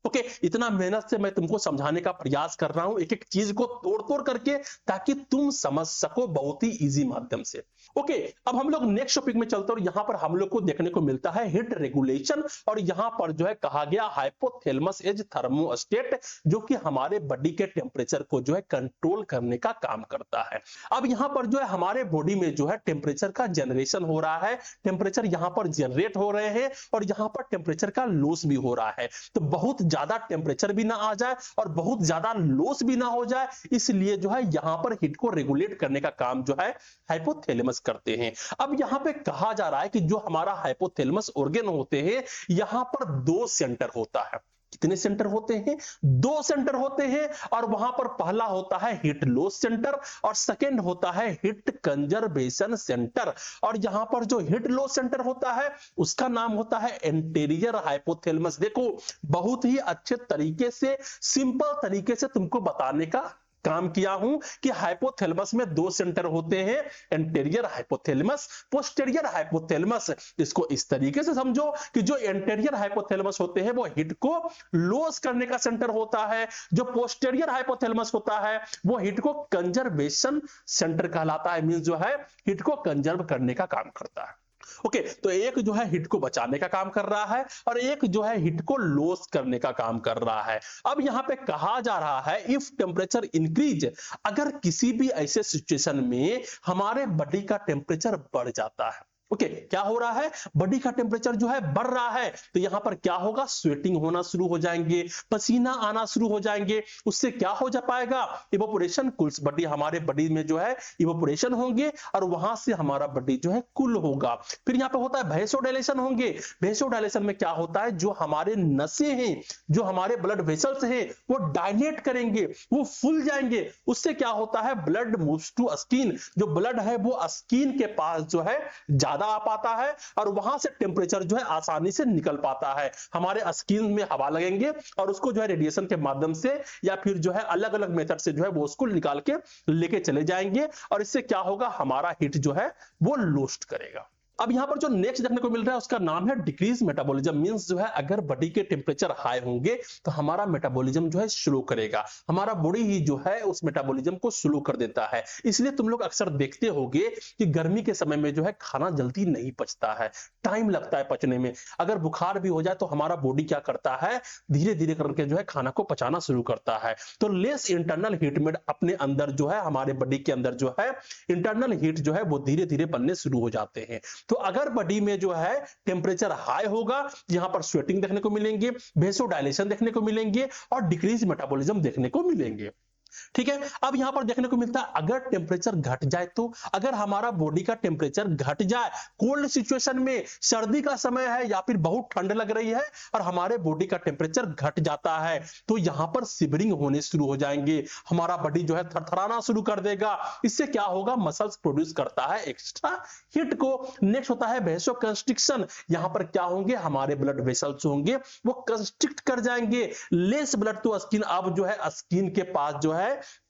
Okay, इतना मेहनत से मैं तुमको समझाने का प्रयास कर रहा हूं, एक एक चीज को तोड़ तोड़ करके, ताकि तुम समझ सको बहुत ही इजी माध्यम से। ओके, अब हम लोग नेक्स्ट टॉपिक में चलते हैं और यहां पर हम लोग को देखने को मिलता है हीट रेगुलेशन, और यहां पर जो है कहा गया हाइपोथैलेमस एज थर्मोस्टेट, जो कि हमारे बॉडी के टेम्परेचर को जो है कंट्रोल करने का काम करता है। अब यहां पर जो है हमारे बॉडी में जो है टेम्परेचर का जनरेशन हो रहा है, टेम्परेचर यहां पर जनरेट हो रहे हैं और यहां पर टेम्परेचर का लॉस भी हो रहा है। तो बहुत ज्यादा टेम्परेचर भी ना आ जाए और बहुत ज्यादा लॉस भी ना हो जाए, इसलिए जो है यहां पर हीट को रेगुलेट करने का काम जो है हाइपोथैलेमस करते हैं। अब यहां पे कहा जा रहा है कि जो हमारा हाइपोथैलेमस ऑर्गन होते हैं, यहां पर 2 सेंटर होता है। कितने सेंटर होते हैं? 2 सेंटर होते हैं, और वहां पर पहला होता है हीट लॉस सेंटर और सेकंड होता है हीट कंजर्वेशन सेंटर। और यहां पर जो हीट लॉस सेंटर होता है उसका नाम होता है एंटीरियर हाइपोथैलेमस। देखो, बहुत ही अच्छे तरीके से, सिंपल तरीके से तुमको बताने का काम किया हूं कि हाइपोथैलेमस में 2 सेंटर होते हैं, एंटीरियर हाइपोथैलेमस, पोस्टीरियर हाइपोथैलेमस। इसको इस तरीके से समझो कि जो एंटीरियर हाइपोथैलेमस होते हैं वो हीट को लॉस करने का सेंटर होता है, जो पोस्टीरियर हाइपोथैलेमस होता है वो हीट को कंजर्वेशन सेंटर कहलाता है, मींस जो है हीट को कंजर्व करने का काम करता है। ओके, तो एक जो है हीट को बचाने का काम कर रहा है और एक जो है हीट को लॉस करने का काम कर रहा है। अब यहां पे कहा जा रहा है इफ टेम्परेचर इंक्रीज, अगर किसी भी ऐसे सिचुएशन में हमारे बॉडी का टेम्परेचर बढ़ जाता है, ओके, क्या हो रहा है, बॉडी का टेम्परेचर जो है बढ़ रहा है, तो यहां पर क्या होगा, स्वेटिंग होना शुरू हो जाएंगे, पसीना आना शुरू हो जाएंगे। उससे क्या हो जा पाएगा, इवोपोरेशन कूल्स बॉडी, हमारे बॉडी में जो है इवोपोरेशन होंगे और वहां से हमारा बॉडी जो है कूल होगा। फिर यहां पे होता है वैसोडाइलेशन होंगे। वैसोडाइलेशन में क्या होता है, जो हमारे नसें हैं, जो हमारे ब्लड वेसल्स हैं, वो डायलेट करेंगे, वो फूल जाएंगे। उससे क्या होता है, ब्लड मूव्स टू स्किन, जो ब्लड है वो स्किन के पास जो है ज्यादा आ पाता है और वहां से टेम्परेचर जो है आसानी से निकल पाता है। हमारे स्किन में हवा लगेंगे और उसको जो है रेडिएशन के माध्यम से या फिर जो है अलग अलग मेथड से जो है वो उसको निकाल के लेके चले जाएंगे और इससे क्या होगा, हमारा हीट जो है वो लॉस्ट करेगा। अब यहां पर जो नेक्स्ट देखने को मिल रहा है उसका नाम है डिक्रीज मेटाबॉलिज्म, मींस जो है अगर बॉडी के टेम्परेचर हाई होंगे तो हमारा मेटाबॉलिज्म जो है स्लो करेगा, हमारा बॉडी ही जो है उस मेटाबॉलिज्म को स्लो कर देता है। इसलिए तुम लोग अक्सर देखते होगे कि गर्मी के समय में जो है खाना जल्दी नहीं पचता है, टाइम लगता है पचने में। अगर बुखार भी हो जाए तो हमारा बॉडी क्या करता है, धीरे धीरे करके जो है खाना को पचाना शुरू करता है। तो लेस इंटरनल हीट में अपने अंदर जो है, हमारे बॉडी के अंदर जो है इंटरनल हीट जो है वो धीरे धीरे बनने शुरू हो जाते हैं। तो अगर बॉडी में जो है टेम्परेचर हाई होगा, यहां पर स्वेटिंग देखने को मिलेंगे, वेसोडाइलेशन देखने को मिलेंगे और डिक्रीज मेटाबॉलिज्म देखने को मिलेंगे। ठीक है, अब यहां पर देखने को मिलता है अगर टेम्परेचर घट जाए तो, अगर हमारा बॉडी का टेम्परेचर घट जाए, कोल्ड सिचुएशन में सर्दी का समय है या फिर बहुत ठंड लग रही है और हमारे बॉडी का टेम्परेचर घट जाता है, तो यहां पर शिवरिंग होने शुरू हो जाएंगे, हमारा बॉडी जो है थरथराना शुरू कर देगा। इससे क्या होगा, मसल्स प्रोड्यूस करता है एक्स्ट्रा हीट को। नेक्स्ट होता है वेसोकंस्ट्रिक्शन, यहां पर क्या होंगे, हमारे ब्लड वेसल्स होंगे वो कंस्ट्रिक्ट कर जाएंगे, लेस ब्लड टू स्किन, अब जो है स्किन के पास जो है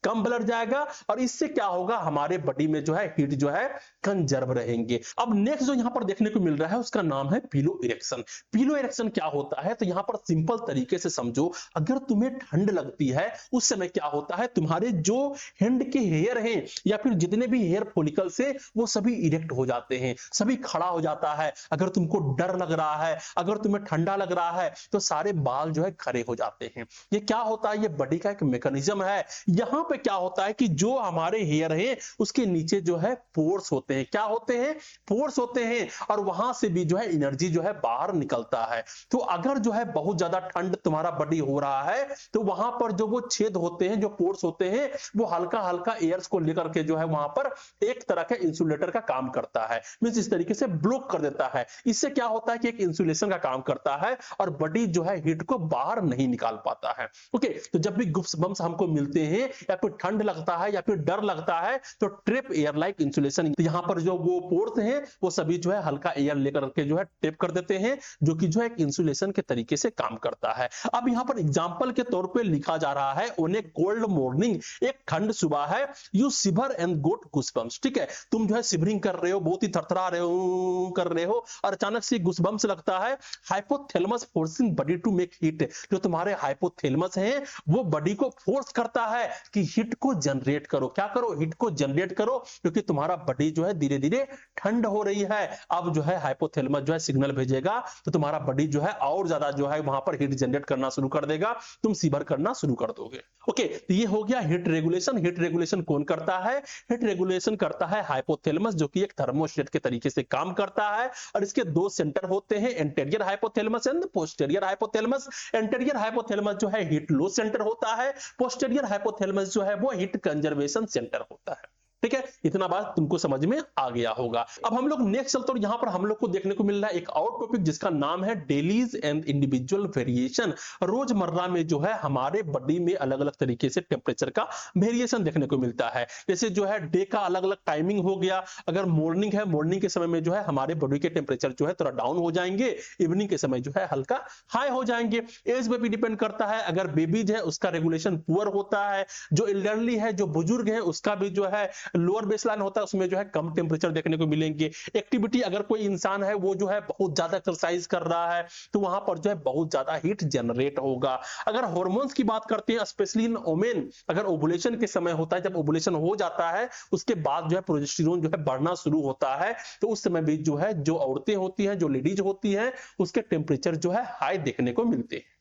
कम ब्लड जाएगा और इससे क्या होगा, हमारे बॉडी में जो है हीट जो है कंजर्व रहेंगे। अब नेक्स्ट जो यहां पर देखने को मिल रहा है उसका नाम है पिलो इरेक्शन। पिलो इरेक्शन क्या होता है, तो यहां पर सिंपल तरीके से समझो, अगर तुम्हें ठंड लगती है उस समय क्या होता है, तुम्हारे जो हैंड के हेयर हैं या फिर जितने भी हेयर फॉलिकल्स हैं वो सभी इरेक्ट हो जाते हैं, सभी खड़ा हो जाता है। अगर तुमको डर लग रहा है, अगर तुम्हें ठंडा लग रहा है तो सारे बाल जो है खड़े हो जाते हैं। ये क्या होता है, ये बॉडी का एक मैकेनिज्म है। यहां पे क्या होता है कि जो हमारे हेयर है उसके नीचे जो है पोर्स होते हैं, क्या होते हैं, पोर्स होते हैं, और वहां से भी जो है एनर्जी जो है बाहर निकलता है। तो अगर जो है बहुत ज्यादा ठंड तुम्हारा बॉडी हो रहा है तो वहां पर जो वो छेद होते हैं, जो पोर्स होते हैं, वो हल्का हल्का एयर्स को लेकर के जो है वहां पर एक तरह का इंसुलेटर का काम करता है, मींस इस तरीके से ब्लॉक कर देता है। इससे क्या होता है कि एक इंसुलेशन का काम करता है और बॉडी जो है हीट को बाहर नहीं निकाल पाता है। ओके, तो जब भी गुप्स बम्स हमको मिलते हैं या फिर ठंड लगता है या फिर डर लगता है तो ट्रिप एयर लाइक इंसुलेशन, तो यहां पर जो वो पोर्स हैं वो सभी जो है हल्का एयर लेकर के जो है टेप कर देते हैं, जो कि जो है एक इंसुलेशन के तरीके से काम करता है। अब यहां पर एग्जांपल के तौर पे लिखा जा रहा है, ऑन ए कोल्ड मॉर्निंग, एक ठंड सुबह है, you shiver and goat goosebumps. ठीक है, तुम जो है शिवरिंग कर रहे हो, बहुत ही थरथरा रहे हो कर रहे हो और अचानक से गूसबम्स लगता है। Hypothalamus forcing body to make heat, जो तुम्हारे हाइपोथैलेमस है वो बॉडी को फोर्स करता है कि हीट को जनरेट करो, क्या करो, हीट को जनरेट करो, क्योंकि तुम्हारा बॉडी जो है धीरे धीरे ठंड हो रही है। अब जो है हाइपोथैलेमस जो है सिग्नल भेजेगा तो तुम्हारा बॉडी जो है और ज्यादा जो है वहां पर हीट जनरेट करना शुरू कर देगा, तुम सीवर करना शुरू कर दोगे। ओके, तो ये हो गया हीट रेगुलेशन। हीट रेगुलेशन कौन करता है, हीट रेगुलेशन करता है हाइपोथैलेमस, जो कि एक थर्मोस्टेट के तरीके से काम करता है। और इसके दो सेंटर होते हैं, anterior hypothalamus and posterior hypothalamus. Anterior hypothalamus जो है हीट लो सेंटर होता है, पोस्टेरियर हाइपोथैलेमस जो है वो हीट कंजर्वेशन सेंटर होता है। ठीक है, इतना बात तुमको समझ में आ गया होगा। अब हम लोग नेक्स्ट चलते हैं, यहां पर हम लोग को देखने को मिल रहा है एक और टॉपिक जिसका नाम है डेलीज एंड इंडिविजुअल वेरिएशन। रोजमर्रा में जो है हमारे बॉडी में अलग अलग तरीके से टेम्परेचर का वेरिएशन देखने को मिलता है। जैसे जो है डे का अलग अलग टाइमिंग हो गया, अगर मॉर्निंग है, मॉर्निंग के समय में जो है हमारे बॉडी के टेम्परेचर जो है थोड़ा डाउन हो जाएंगे, इवनिंग के समय जो है हल्का हाई हो जाएंगे। एज पे भी डिपेंड करता है, अगर बेबीज है उसका रेगुलेशन पुअर होता है, जो एल्डरली है, जो बुजुर्ग है, उसका भी जो है लोअर बेसलाइन होता है, उसमें जो है कम टेम्परेचर देखने को मिलेंगे। एक्टिविटी, अगर कोई इंसान है वो जो है बहुत ज्यादा एक्सरसाइज कर रहा है तो वहां पर जो है बहुत ज्यादा हीट जनरेट होगा। अगर हार्मोन्स की बात करते हैं, स्पेशली इन वुमेन, अगर ओवुलेशन के समय होता है, जब ओवुलेशन हो जाता है उसके बाद जो है प्रोजेस्टेरोन जो है बढ़ना शुरू होता है, तो उस समय भी जो है जो औरतें होती हैं, जो लेडीज होती हैं, उसके टेम्परेचर जो है हाई देखने को मिलते हैं।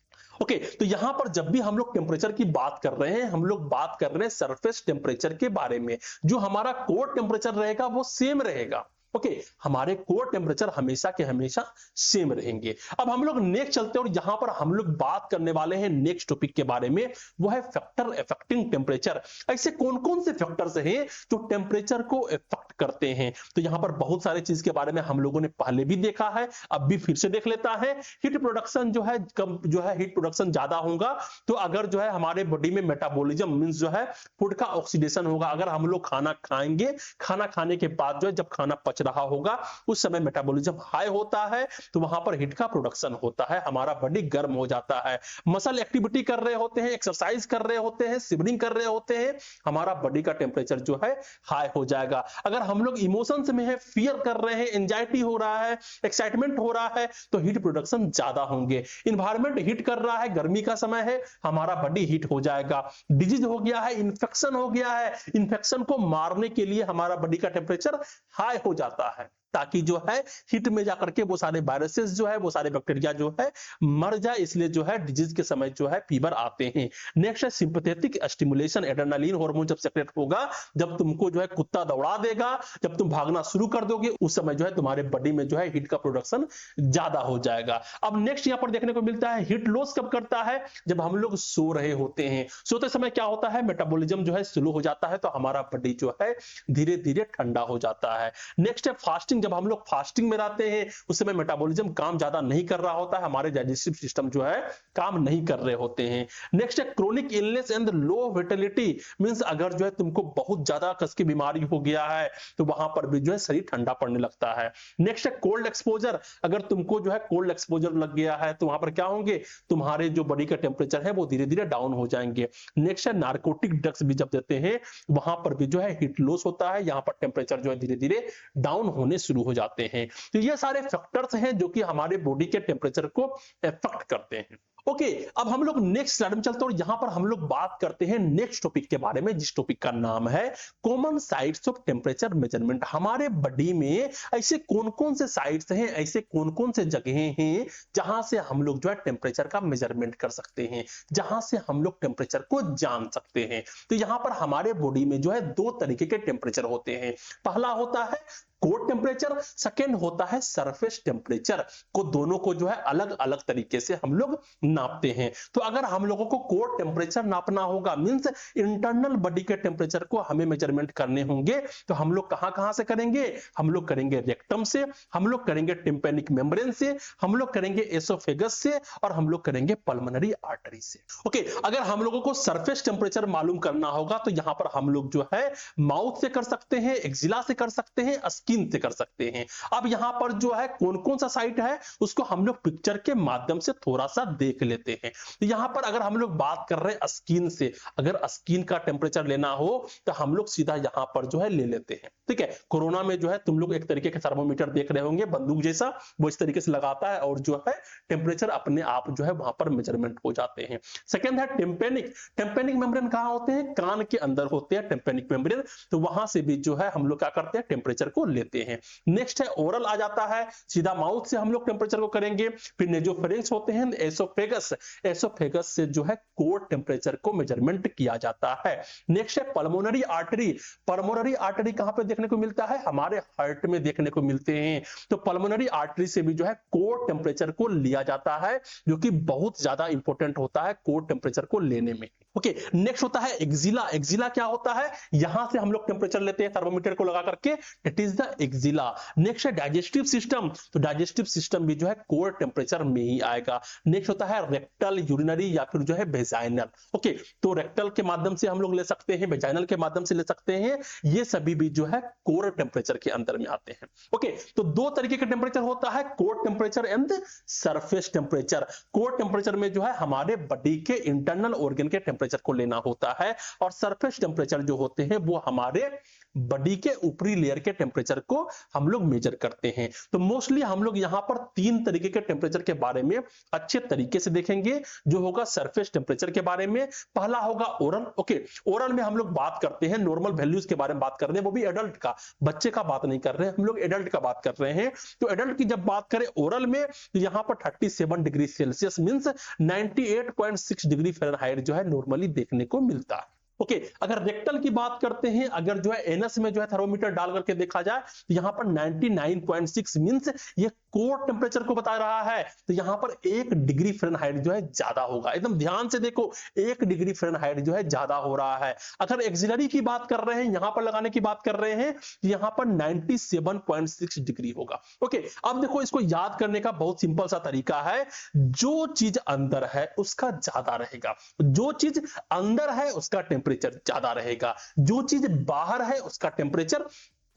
ओके, तो यहां पर जब भी हम लोग टेम्परेचर की बात कर रहे हैं, हम लोग बात कर रहे हैं सरफेस टेम्परेचर के बारे में। जो हमारा कोर टेम्परेचर रहेगा वो सेम रहेगा। ओके, हमारे कोर टेम्परेचर हमेशा के हमेशा सेम रहेंगे। अब हम लोग नेक्स्ट चलते हैं और यहां पर हम लोग बात करने वाले हैं नेक्स्ट टॉपिक के बारे में, वो है फैक्टर अफेक्टिंग टेम्परेचर। ऐसे कौन कौन से फैक्टर्स हैं जो टेम्परेचर को अफेक्ट करते हैं, तो यहां पर बहुत सारे चीज के बारे में हम लोगों ने पहले भी देखा है, अब भी फिर से देख लेता है। हीट प्रोडक्शन जो है कम, जो है हीट प्रोडक्शन ज्यादा होगा तो अगर जो है हमारे बॉडी में मेटाबॉलिज्म मींस जो है फूड का ऑक्सीडेशन होगा। अगर हम लोग खाना खाएंगे, खाना खाने के बाद जो है जब खाना पच रहा होगा उस समय मेटाबॉलिज्म हाई होता है, तो वहां पर हीट का प्रोडक्शन होता है, हमारा बॉडी गर्म हो जाता है। मसल एक्टिविटी कर रहे होते हैं, एक्सरसाइज कर रहे होते हैं, शिवरिंग कर रहे होते हैं, हमारा बॉडी का टेम्परेचर जो है हाई हो जाएगा। अगर हम लोग इमोशंस में है, फियर कर रहे हैं, एंजाइटी हो रहा है, एक्साइटमेंट हो रहा है, तो हीट प्रोडक्शन ज्यादा होंगे। इन्वायरमेंट हीट कर रहा है, गर्मी का समय है, हमारा बॉडी हीट हो जाएगा। डिजीज हो गया है, इन्फेक्शन हो गया है, इन्फेक्शन को मारने के लिए हमारा बॉडी का टेम्परेचर हाई हो जाता है। ताकि जो है हीट में जाकर के वो सारे वायरसेस जो है, वो सारे बैक्टीरिया जो है मर जाए, इसलिए जो है डिजीज के समय जो है फीवर आते हैं। नेक्स्ट है सिंपैथेटिक स्टिमुलेशन, एड्रेनालिन हार्मोन जब सेक्रेट होगा, जब तुमको जो है कुत्ता दौड़ा देगा, जब तुम भागना शुरू कर दोगे, उस समय जो है तुम्हारे बॉडी में जो है हीट का प्रोडक्शन ज्यादा हो जाएगा। अब नेक्स्ट यहां पर देखने को मिलता है हीट लॉस कब करता है, जब हम लोग सो रहे होते हैं। सोते समय क्या होता है, मेटाबॉलिज्म जो है स्लो हो जाता है, तो हमारा बॉडी जो है धीरे धीरे ठंडा हो जाता है। नेक्स्ट है फास्टिंग, जब हम लोग फास्टिंग में रहते हैं उस समय मेटाबॉलिज्म काम ज्यादा नहीं कर रहा होता है, हमारे डाइजेस्टिव सिस्टम जो है काम नहीं कर रहे होते हैं। नेक्स्ट है chronic illness and low vitality, means अगर जो है तुमको बहुत ज्यादा कस की बीमारी हो गया है तो वहां पर भी जो है शरीर ठंडा पड़ने लगता है। नेक्स्ट है कोल्ड एक्सपोजर, अगर तुमको जो है कोल्ड एक्सपोजर लग गया है तो वहां पर क्या होंगे, तुम्हारे जो बॉडी का टेम्परेचर है वो धीरे धीरे डाउन हो जाएंगे। नेक्स्ट है नार्कोटिक ड्रग्स भी जब देते हैं वहां पर भी जो है हीट लॉस होता है, यहाँ पर टेम्परेचर जो है धीरे धीरे डाउन होने शुरू हो जाते हैं। तो ये सारे फैक्टर्स हैं जो कि हमारे बॉडी के टेम्परेचर को इफेक्ट करते हैं। ओके, अब हम लोग नेक्स्ट स्लाइड में चलते हैं और यहां पर हम लोग बात करते हैं नेक्स्ट टॉपिक के बारे में, जिस टॉपिक का नाम है common sites of temperature measurement. हमारे बॉडी में ऐसे कौन कौन से साइट्स हैं, ऐसे कौन कौन से जगहें हैं जहां से हम लोग जो है टेम्परेचर का मेजरमेंट कर सकते हैं, जहां से हम लोग टेम्परेचर को जान सकते हैं। तो यहां पर हमारे बॉडी में जो है दो तरीके के टेम्परेचर होते हैं। पहला होता है कोर टेम्परेचर, सेकेंड होता है सरफेस टेम्परेचर। को दोनों को जो है अलग अलग तरीके से हम लोग नापते हैं। तो अगर हम लोगों को कोर टेम्परेचर नापना होगा, मींस इंटरनल बॉडी के टेम्परेचर को हमें मेजरमेंट करने होंगे, तो हम लोग कहां कहां से करेंगे, हम लोग करेंगे रेक्टम से, हम लोग करेंगे टिम्पैनिक मेम्ब्रेन से, हम लोग करेंगे एसोफेगस से, और हम लोग करेंगे पल्मोनरी आर्टरी से। ओके, अगर हम लोगों को सरफेस टेम्परेचर मालूम करना होगा तो यहां पर हम लोग जो है माउथ से कर सकते हैं, एक्जिला से कर सकते हैं, स्किन से कर सकते हैं। अब यहां पर जो है कौन कौन सा साइट है उसको हम लोग पिक्चर के माध्यम से थोड़ा सा देख लेते हैं। तो यहां पर अगर हम लोग बात कर रहे हैं स्किन से, अगर स्किन का टेम्परेचर लेना हो तो हम लोग सीधा यहां पर जो है ले लेते हैं। ठीक है, कोरोना में जो है तुम लोग एक तरीके का थर्मोमीटर देख रहे होंगे, बंदूक जैसा, वो इस तरीके से लगाता है और जो है टेम्परेचर अपने आप जो है वहां पर मेजरमेंट हो जाते हैं। सेकेंड है टिम्पैनिक। टिम्पैनिक मेम्ब्रेन कहां होते हैं, कान के अंदर होते हैं टिम्पैनिक मेम्ब्रेन, तो वहां से भी जो है हम लोग क्या करते हैं, टेम्परेचर को लेते हैं। नेक्स्ट है ओरल आ जाता है, सीधा माउथ से हम लोग टेम्परेचर को करेंगे। फिर नेजोफेरिंक्स होते हैं, एसोफेगस, एसोफेगस से जो है कोर टेम्परेचर को मेजरमेंट किया जाता है। नेक्स्ट है पल्मोनरी आर्टरी। पल्मोनरी आर्टरी कहां पे देखने को मिलता है, हमारे हार्ट में देखने को मिलते हैं। तो पल्मोनरी आर्टरी से भी जो है कोर टेम्परेचर को लिया जाता है, जो कि बहुत ज्यादा इंपॉर्टेंट होता है कोर टेम्परेचर को लेने में। ओके, नेक्स्ट होता है एक्जिला। एक्जिला क्या होता है, यहां से हम लोग टेम्परेचर लेते हैं थर्मोमीटर को लगा करके, it is the axilla. Next है डाइजेस्टिव सिस्टम, तो डाइजेस्टिव सिस्टम भी जो है कोर टेम्परेचर में ही आएगा। नेक्स्ट होता है रेक्टल, यूरिनरी या फिर जो है वेजाइनल। ओके, तो रेक्टल के माध्यम से हम लोग ले सकते हैं, वेजाइनल के माध्यम से ले सकते हैं, ये सभी भी जो है कोर टेम्परेचर के अंदर में आते हैं। ओके, तो दो तरीके का टेम्परेचर होता है, core temperature and surface temperature. Core temperature में जो है हमारे बॉडी के इंटरनल ऑर्गन के टेम्परेचर को लेना होता है, और सरफेस टेम्परेचर जो होते हैं वो हमारे बॉडी के ऊपरी लेयर के टेम्परेचर को हम लोग मेजर करते हैं। तो मोस्टली हम लोग यहां पर तीन तरीके के टेम्परेचर के बारे में अच्छे तरीके से देखेंगे, जो होगा सरफेस टेम्परेचर के बारे में। पहला होगा ओरल। ओके, ओरल में हम लोग बात करते हैं नॉर्मल वैल्यूज के बारे में बात कर रहे हैं, वो भी एडल्ट का, बच्चे का बात नहीं कर रहे हैं हम लोग, एडल्ट का बात कर रहे हैं। तो एडल्ट की जब बात करें ओरल में, तो यहां पर 37 degree Celsius means 98.6 degree Fahrenheit जो है नॉर्मली देखने को मिलता है। ओके, अगर रेक्टल की बात करते हैं, अगर जो है एनस में जो है थर्मोमीटर डाल करके देखा जाए तो यहां पर 99.6 मींस ये कोर टेम्परेचर को बता रहा है, तो यहां पर 1 डिग्री फ़ारेनहाइट जो है ज्यादा होगा। एकदम ध्यान से देखो, 1 डिग्री फ़ारेनहाइट जो है ज्यादा हो रहा है। अगर एक्सिलरी की बात कर रहे हैं, यहां पर लगाने की बात कर रहे हैं, तो यहां पर 97.6 डिग्री होगा। ओके, अब देखो इसको याद करने का बहुत सिंपल सा तरीका है, जो चीज अंदर है उसका ज्यादा रहेगा, जो चीज अंदर है उसका टेम्परेचर ज्यादा रहेगा, जो चीज बाहर है उसका टेम्परेचर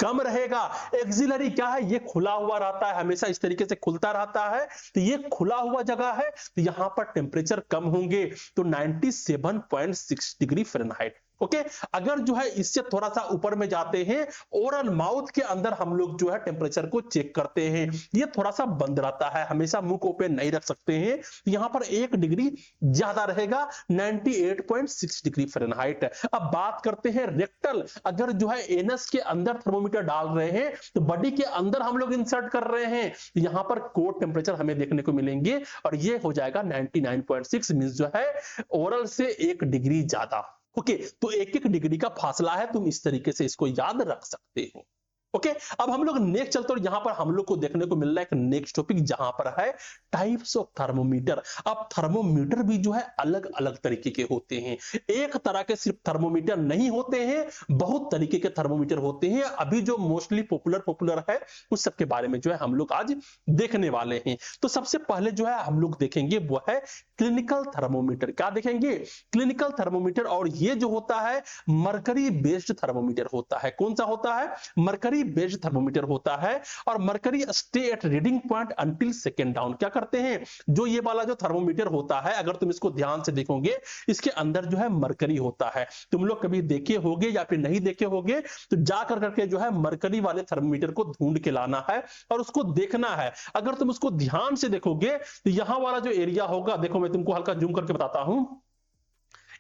कम रहेगा। एक्सिलरी क्या है, ये खुला हुआ रहता है, हमेशा इस तरीके से खुलता रहता है, तो ये खुला हुआ जगह है, तो यहां पर टेम्परेचर कम होंगे, तो 97.6 डिग्री फ़ारेनहाइट। ओके अगर जो है इससे थोड़ा सा ऊपर में जाते हैं, ओरल माउथ के अंदर हम लोग जो है टेम्परेचर को चेक करते हैं, ये थोड़ा सा बंद रहता है, हमेशा मुंह को ओपन नहीं रख सकते हैं, यहाँ पर 1 डिग्री ज्यादा रहेगा 98.6 डिग्री फ़ारेनहाइट। अब बात करते हैं रेक्टल, अगर जो है एनस के अंदर थर्मोमीटर डाल रहे हैं तो बॉडी के अंदर हम लोग इंसर्ट कर रहे हैं, यहाँ पर कोर टेम्परेचर हमें देखने को मिलेंगे और ये हो जाएगा 99.6 मींस जो है ओरल से 1 डिग्री ज्यादा। ओके तो 1-1 डिग्री का फासला है, तुम इस तरीके से इसको याद रख सकते हो। ओके अब हम लोग नेक्स्ट चलते हैं, यहां पर हम लोग को देखने को मिल रहा है एक नेक्स्ट टॉपिक जहां पर है टाइप्स ऑफ थर्मोमीटर। अब थर्मोमीटर भी जो है अलग अलग तरीके के होते हैं, एक तरह के सिर्फ थर्मोमीटर नहीं होते हैं, बहुत तरीके के थर्मोमीटर होते हैं। अभी जो मोस्टली पॉपुलर है उस सब के बारे में जो है हम लोग आज देखने वाले हैं। तो सबसे पहले जो है हम लोग देखेंगे वो है क्लिनिकल थर्मोमीटर। क्या देखेंगे? Clinical thermometer. और ये जो होता है मरकरी बेस्ड थर्मोमीटर होता है। कौन सा होता है? मरकरी बेस्ड थर्मोमीटर होता है। और mercury stay at reading point until second down. क्या करते हैं? जो ये वाला जो थर्मोमीटर होता है, अगर तुम इसको ध्यान से देखोगे, इसके अंदर जो है मरकरी होता है। तुम लोग कभी देखे होगे या फिर नहीं देखे होगे तो जाकर करके जो है मरकरी वाले थर्मोमीटर को ढूंढ के लाना है और उसको देखना है। अगर तुम उसको ध्यान से देखोगे तो यहां वाला जो एरिया होगा, देखो मैं तुमको हल्का जूम करके बताता हूं,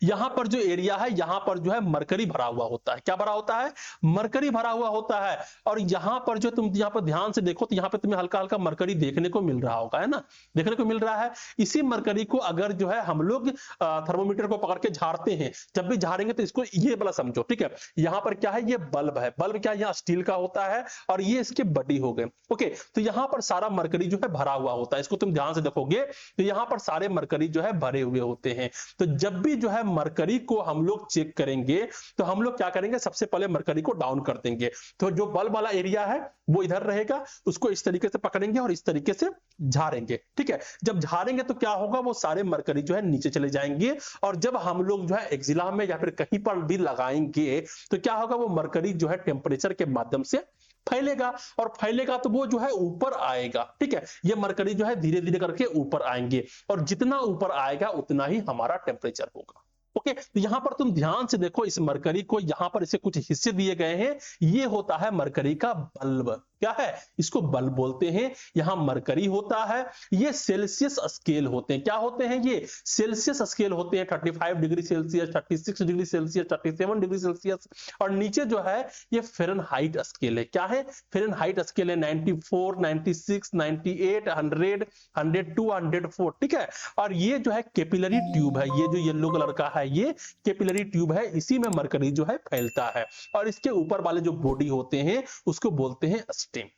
यहां पर जो एरिया है यहां पर जो है मरकरी भरा हुआ होता है। क्या भरा होता है? मरकरी भरा हुआ होता है। और यहां पर जो तुम यहां पर ध्यान से देखो तो यहां पर तुम्हें हल्का हल्का मरकरी देखने को मिल रहा होगा, है ना? देखने को मिल रहा है। इसी मरकरी को अगर जो है हम लोग थर्मोमीटर को पकड़ के झाड़ते हैं, जब भी झाड़ेंगे तो इसको ये वाला समझो, ठीक है? यहां पर क्या है? ये बल्ब है। बल्ब क्या है? यहाँ स्टील का होता है और ये इसके बडी हो गए। ओके तो यहां पर सारा मरकरी जो है भरा हुआ होता है। इसको तुम ध्यान से देखोगे तो यहां पर सारे मरकरी जो है भरे हुए होते हैं। तो जब भी जो है मरकरी को हम लोग चेक करेंगे तो हम लोग क्या करेंगे? सबसे पहले मरकरी को डाउन कर देंगे। तो जो बल्ब वाला एरिया है वो इधर रहेगा, उसको इस तरीके से पकड़ेंगे और इस तरीके से झाड़ेंगे, ठीक है? जब झाड़ेंगे तो क्या होगा? वो सारे मरकरी जो है नीचे चले जाएंगे। और जब हम लोग जो है एक्जिला में या फिर कहीं पर भी लगाएंगे तो क्या होगा? वो मरकरी जो है टेम्परेचर के माध्यम से फैलेगा और फैलेगा तो वो जो है ऊपर आएगा, ठीक है? ये मरकरी जो है धीरे धीरे करके ऊपर आएंगे और जितना ऊपर आएगा उतना ही हमारा टेम्परेचर होगा। ओके तो यहां पर तुम ध्यान से देखो, इस मरकरी को यहां पर इसे कुछ हिस्से दिए गए हैं। ये होता है मरकरी का बल्ब। क्या है? इसको बल्ब बोलते हैं। यहां मरकरी होता है। ये सेल्सियस स्केल होते हैं। क्या होते हैं? ये सेल्सियस स्केल होते हैं। 35 degree Celsius, 36 degree Celsius, 37 degree Celsius. और नीचे जो है ये फ़ारेनहाइट स्केल है। क्या है? फ़ारेनहाइट स्केल है। 94, 96, 98, 100, 102, 104, ठीक है? और ये जो है कैपिलरी ट्यूब है। ये जो येलो कलर का है ये कैपिलरी ट्यूब है, इसी में मरकरी जो है फैलता है। और इसके ऊपर वाले जो बॉडी होते हैं उसको बोलते हैं स्टेम।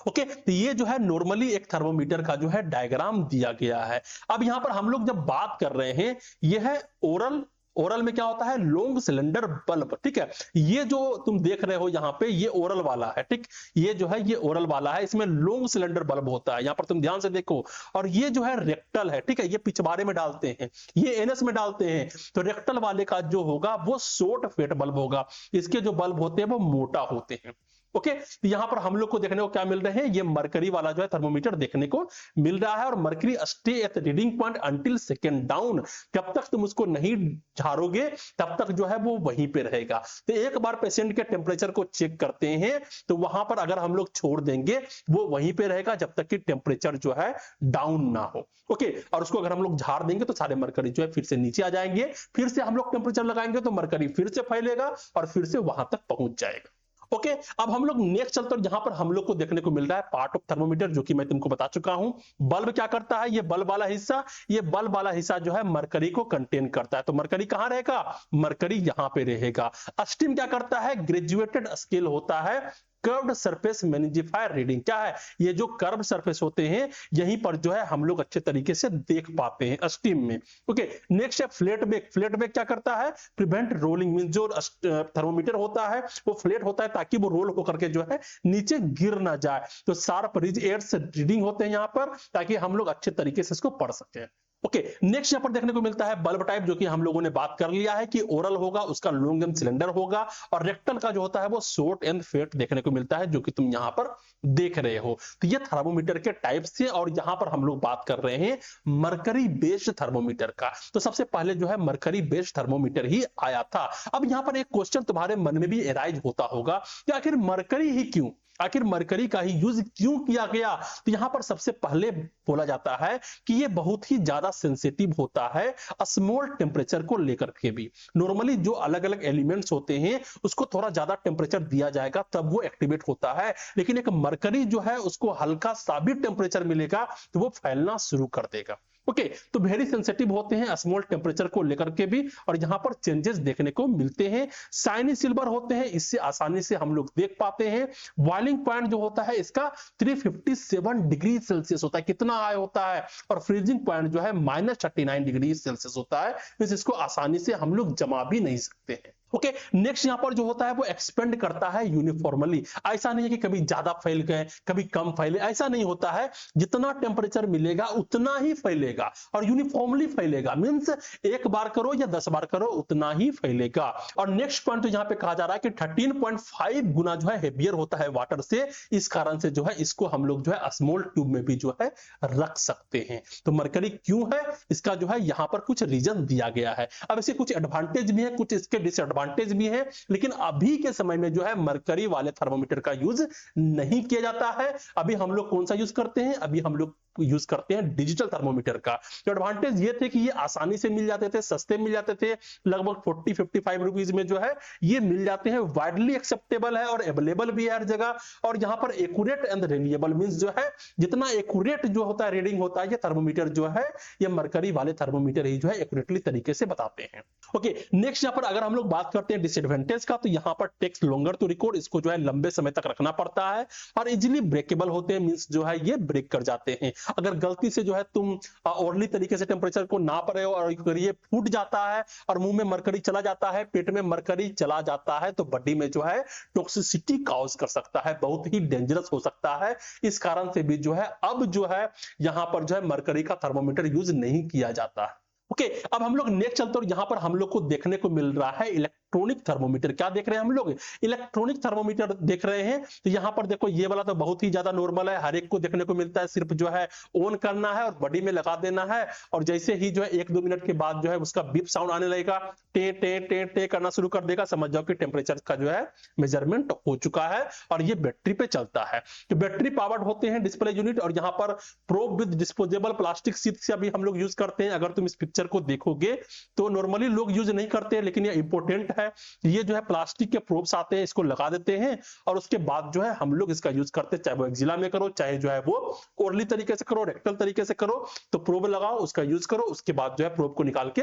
ओके तो ये जो है नॉर्मली एक थर्मोमीटर का जो है डायग्राम दिया गया है। अब यहां पर हम लोग जब बात कर रहे हैं, ये है ओरल। ओरल में क्या होता है? लॉन्ग सिलेंडर बल्ब, ठीक है? ये जो तुम देख रहे हो यहाँ पे ये ओरल वाला है, ठीक? ये जो है ये ओरल वाला है, इसमें लॉन्ग सिलेंडर बल्ब होता है। यहाँ पर तुम ध्यान से देखो। और ये जो है रेक्टल है, ठीक है? ये पिछवाड़े में डालते हैं, ये एनएस में डालते हैं। तो रेक्टल वाले का जो होगा वो शॉर्ट फेट बल्ब होगा। इसके जो बल्ब होते हैं वो मोटा होते हैं। ओके तो यहां पर हम लोग को देखने को क्या मिल रहे हैं? ये मरकरी वाला जो है थर्मोमीटर देखने को मिल रहा है। और mercury stay at reading point until second down. जब तक तुम उसको नहीं झाड़ोगे तब तक जो है वो वहीं पे रहेगा। तो एक बार पेशेंट के टेम्परेचर को चेक करते हैं तो वहां पर अगर हम लोग छोड़ देंगे वो वहीं पे रहेगा जब तक कि टेम्परेचर जो है डाउन ना हो। ओके और उसको अगर हम लोग झाड़ देंगे तो सारे मरकरी जो है फिर से नीचे आ जाएंगे। फिर से हम लोग टेम्परेचर लगाएंगे तो मरकरी फिर से फैलेगा और फिर से वहां तक पहुंच जाएगा। ओके अब हम लोग नेक्स्ट चलते हैं, जहां पर हम लोग को देखने को मिल रहा है पार्ट ऑफ थर्मोमीटर, जो कि मैं तुमको बता चुका हूं। बल्ब क्या करता है? ये बल्ब वाला हिस्सा, ये बल्ब वाला हिस्सा जो है मरकरी को कंटेन करता है। तो मरकरी कहां रहेगा? मरकरी यहां पे रहेगा। स्टीम क्या करता है? ग्रेजुएटेड स्केल होता है। Curved surface magnifier reading. क्या है? ये जो कर्व सरफेस होते हैं यहीं पर जो है हम लोग अच्छे तरीके से देख पाते हैं स्टीम में। ओके नेक्स्ट है फ्लैट बेक। फ्लैट बेक क्या करता है? Prevent rolling. मींस जो थर्मोमीटर होता है वो फ्लैट होता है ताकि वो रोल होकर के जो है नीचे गिर ना जाए। तो शार्प रिज एड्स रीडिंग होते हैं यहाँ पर ताकि हम लोग अच्छे तरीके से इसको पढ़ सकें। ओके, नेक्स्ट यहाँ पर देखने को मिलता है बल्ब टाइप, जो कि हम लोगों ने बात कर लिया है कि ओरल होगा, उसका लॉन्ग एंड सिलेंडर होगा, और रेक्टल का जो होता है वो शॉर्ट एंड फेट देखने को मिलता है, जो कि तुम यहाँ पर देख रहे हो। तो ये थर्मोमीटर के टाइप से, और यहाँ पर हम लोग बात कर रहे हैं मरकरी बेस्ड थर्मोमीटर का। तो सबसे पहले जो है मरकरी बेस्ड थर्मोमीटर ही आया था। अब यहाँ पर एक क्वेश्चन तुम्हारे मन में भी एराइज होता होगा कि आखिर मरकरी ही क्यों, आखिर मरकरी का ही यूज क्यों किया गया। तो यहां पर सबसे पहले बोला जाता है कि ये बहुत ही ज्यादा सेंसिटिव होता है स्मॉल टेम्परेचर को लेकर के भी। नॉर्मली जो अलग अलग एलिमेंट्स होते हैं उसको थोड़ा ज्यादा टेम्परेचर दिया जाएगा तब वो एक्टिवेट होता है, लेकिन एक मरकरी जो है उसको हल्का सा भी टेम्परेचर मिलेगा तो वो फैलना शुरू कर देगा। ओके, तो वेरी सेंसिटिव होते हैं स्मॉल टेम्परेचर को लेकर के भी, और यहाँ पर चेंजेस देखने को मिलते हैं। शाइनी सिल्वर होते हैं, इससे आसानी से हम लोग देख पाते हैं। बॉइलिंग पॉइंट जो होता है इसका 357 डिग्री सेल्सियस होता है, कितना हाई होता है, और फ्रीजिंग पॉइंट जो है -39 डिग्री सेल्सियस होता है, इसको आसानी से हम लोग जमा भी नहीं सकते हैं। ओके, नेक्स्ट यहाँ पर जो होता है वो एक्सपेंड करता है यूनिफॉर्मली। ऐसा नहीं है कि कभी ज्यादा फैल गए कभी कम फैले, ऐसा नहीं होता है। जितना टेम्परेचर मिलेगा उतना ही फैलेगा और यूनिफॉर्मली फैलेगा, मींस एक बार करो या 10 बार करो उतना ही फैलेगा। और नेक्स्ट पॉइंट तो यहाँ पे कहा जा रहा है कि 13.5 गुना जो है हेवियर होता है वाटर से, इस कारण से जो है इसको हम लोग जो है स्मॉल ट्यूब में भी जो है रख सकते हैं। तो मरकरी क्यों है, इसका जो है यहाँ पर कुछ रीजन दिया गया है। अब इसके कुछ एडवांटेज भी है, कुछ इसके डिसएडवांटेज भी है, लेकिन अभी के समय में जो है मरकरी वाले थर्मोमीटर का यूज नहीं किया जाता है। अभी हम लोग कौन सा यूज करते हैं, अभी हम लोग यूज करते हैं डिजिटल थर्मोमीटर का। तो एडवांटेज ये थे कि ये आसानी से मिल जाते थे, सस्ते मिल जाते थे, लगभग 40-55 रुपीज में जो है ये मिल जाते हैं। वाइडली एक्सेप्टेबल है और अवेलेबल भी है हर जगह, और यहाँ पर एक्यूरेट एंड रिलायबल मींस जो है जितना एक्यूरेट जो होता है रीडिंग होता है, ये थर्मोमीटर जो है ये मरकरी वाले थर्मोमीटर ही जो है एक्यूरेटली तरीके से बताते हैं। ओके, नेक्स्ट यहाँ पर अगर हम लोग बात करते हैं डिसएडवांटेज का, तो यहाँ पर टेक्स लॉन्गर टू रिकॉर्ड, इसको जो है लंबे समय तक रखना पड़ता है, और इजिली ब्रेकेबल होते हैं, मींस जो है ये ब्रेक कर जाते हैं। अगर गलती से जो है तुम ओरली तरीके से टेम्परेचर को नाप रहे हो और ये फूट जाता है और मुंह में मरकरी चला जाता है, पेट में मरकरी चला जाता है, तो बॉडी में जो है टॉक्सिसिटी कॉज कर सकता है, बहुत ही डेंजरस हो सकता है। इस कारण से भी जो है अब जो है यहां पर जो है मरकरी का थर्मोमीटर यूज नहीं किया जाता है। ओके, अब हम लोग नेक्स्ट चलते हैं, यहां पर हम लोग को देखने को मिल रहा है इलेक्ट्रॉनिक थर्मोमीटर। क्या देख रहे हैं हम लोग, इलेक्ट्रॉनिक थर्मोमीटर देख रहे हैं। तो यहां पर देखो ये वाला तो बहुत ही ज्यादा नॉर्मल है, हर एक को देखने को मिलता है, सिर्फ जो है ऑन करना है और बॉडी में लगा देना है, और जैसे ही जो है 1-2 मिनट के बाद जो है उसका बीप साउंड आने लगेगा, टे टे टे टे करना शुरू कर देगा, समझ जाओ कि टेम्परेचर का जो है मेजरमेंट हो चुका है, और ये बैटरी पे चलता है। तो बैटरी पावर्ड होते हैं डिस्प्ले यूनिट, और यहाँ पर probe with disposable plastic sheet से अभी हम लोग यूज करते हैं। अगर तुम इस पिक्चर को देखोगे तो नॉर्मली लोग यूज नहीं करते, लेकिन ये इंपॉर्टेंट है। ये जो है प्लास्टिक के प्रोब्स आते हैं, इसको लगा देते हैं, और उसके बाद जो है हम लोग इसका यूज करते हैं, चाहे वो एक्जिला में करो, चाहे जो है वो ओरली तरीके से करो, रेक्टल तरीके से करो। तो प्रोब लगाओ, उसका यूज करो, उसके बाद जो है प्रोब को निकाल के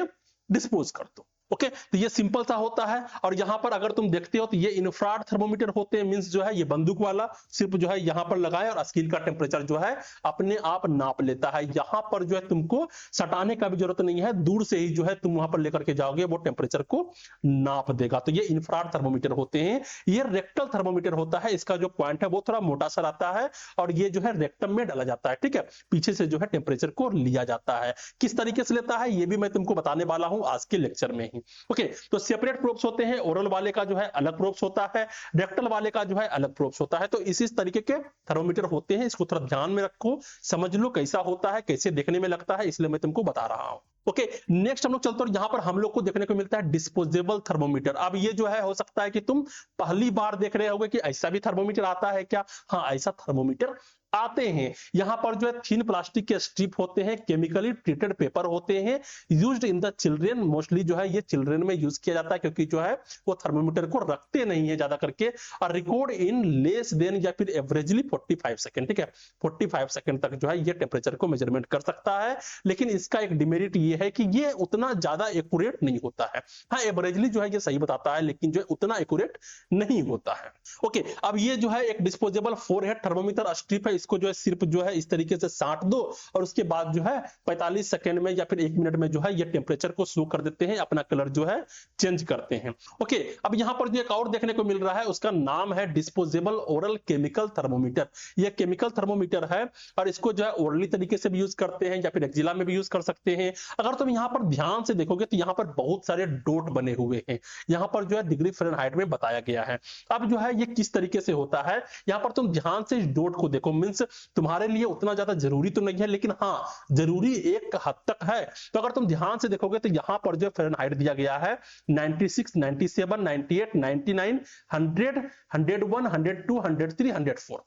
डिस्पोज कर दो। ओके, तो ये सिंपल सा होता है। और यहां पर अगर तुम देखते हो तो ये इंफ्रारेड थर्मोमीटर होते हैं, मींस जो है ये बंदूक वाला, सिर्फ जो है यहां पर लगाए और स्किन का टेम्परेचर जो है अपने आप नाप लेता है। यहां पर जो है तुमको सटाने का भी जरूरत नहीं है, दूर से ही जो है तुम वहां पर लेकर के जाओगे, वो टेम्परेचर को नाप देगा। तो ये इंफ्रारेड थर्मोमीटर होते हैं। ये रेक्टल थर्मोमीटर होता है, इसका जो पॉइंट है वो थोड़ा मोटा सा रहता है, और ये जो है रेक्टम में डाला जाता है, ठीक है, पीछे से जो है टेम्परेचर को लिया जाता है। किस तरीके से लेता है ये भी मैं तुमको बताने वाला हूं आज के लेक्चर में ही। ओके, तो सेपरेट प्रोब्स होते हैं, ओरल वाले का जो है अलग प्रोब्स होता है, रेक्टल वाले का जो है अलग प्रोब्स होता है। तो इसी तरीके के थर्मोमीटर होते हैं, इसको थोड़ा ध्यान में रखो, समझ लो कैसा होता है, कैसे देखने में लगता है, इसलिए मैं तुमको बता रहा हूं। ओके, नेक्स्ट हम लोग चलते हैं, यहां पर हम लोग को देखने को मिलता है डिस्पोजेबल थर्मोमीटर। अब ये जो है हो सकता है कि तुम पहली बार देख रहे होगे कि ऐसा भी थर्मोमीटर आता है क्या। हाँ, ऐसा थर्मोमीटर आते हैं। यहां पर जो है थिन प्लास्टिक के स्ट्रिप होते हैं, केमिकली ट्रीटेड पेपर होते हैं, used in the children, mostly जो है ये चिल्ड्रन में यूज किया जाता है, क्योंकि जो है वो थर्मोमीटर को रखते नहीं है ज्यादा करके, और रिकॉर्ड इन लेस देन या फिर एवरेजली 45 सेकंड, ठीक है, 45 सेकंड तक जो है ये टेम्परेचर को मेजरमेंट कर सकता है। लेकिन इसका एक डिमेरिट ये है कि ये उतना ज्यादा एक्यूरेट नहीं होता है। हाँ, एवरेजली जो है ये सही बताता है, लेकिन जो है उतना एक्यूरेट नहीं होता है। ओके, अब ये जो है एक डिस्पोजेबल 4 हेड थर्मोमीटर स्ट्रिप है, इसको जो है सिर्फ जो है इस तरीके से साट दो और उसके बाद जो है 45 सेकंड में या फिर 1 मिनट में जो है ये टेम्परेचर को शो कर देते हैं, अपना कलर जो है चेंज करते हैं। ओके, अब यहाँ पर जो एक और देखने को मिल रहा है उसका नाम है डिस्पोजेबल ओरल केमिकल थर्मोमीटर। ये केमिकल थर्मोमीटर है और इसको जो है ओरली तरीके से भी यूज करते हैं या फिर एक्जिला में भी यूज कर सकते हैं। अगर तुम यहाँ पर ध्यान से देखोगे तो यहाँ पर बहुत सारे डॉट बने हुए हैं, यहाँ पर जो है डिग्री फ़ारेनहाइट में बताया गया है। अब जो है ये किस तरीके से होता है, यहाँ पर तुम ध्यान से इस डॉट को देखो, मींस तुम्हारे लिए उतना ज्यादा जरूरी तो नहीं है लेकिन हाँ जरूरी एक हद तक है। तो अगर तुम ध्यान से देखोगे तो यहाँ पर जो फ़ारेनहाइट दिया गया है 96, 97, 98, 99, 100, 101, 102, 103, 104।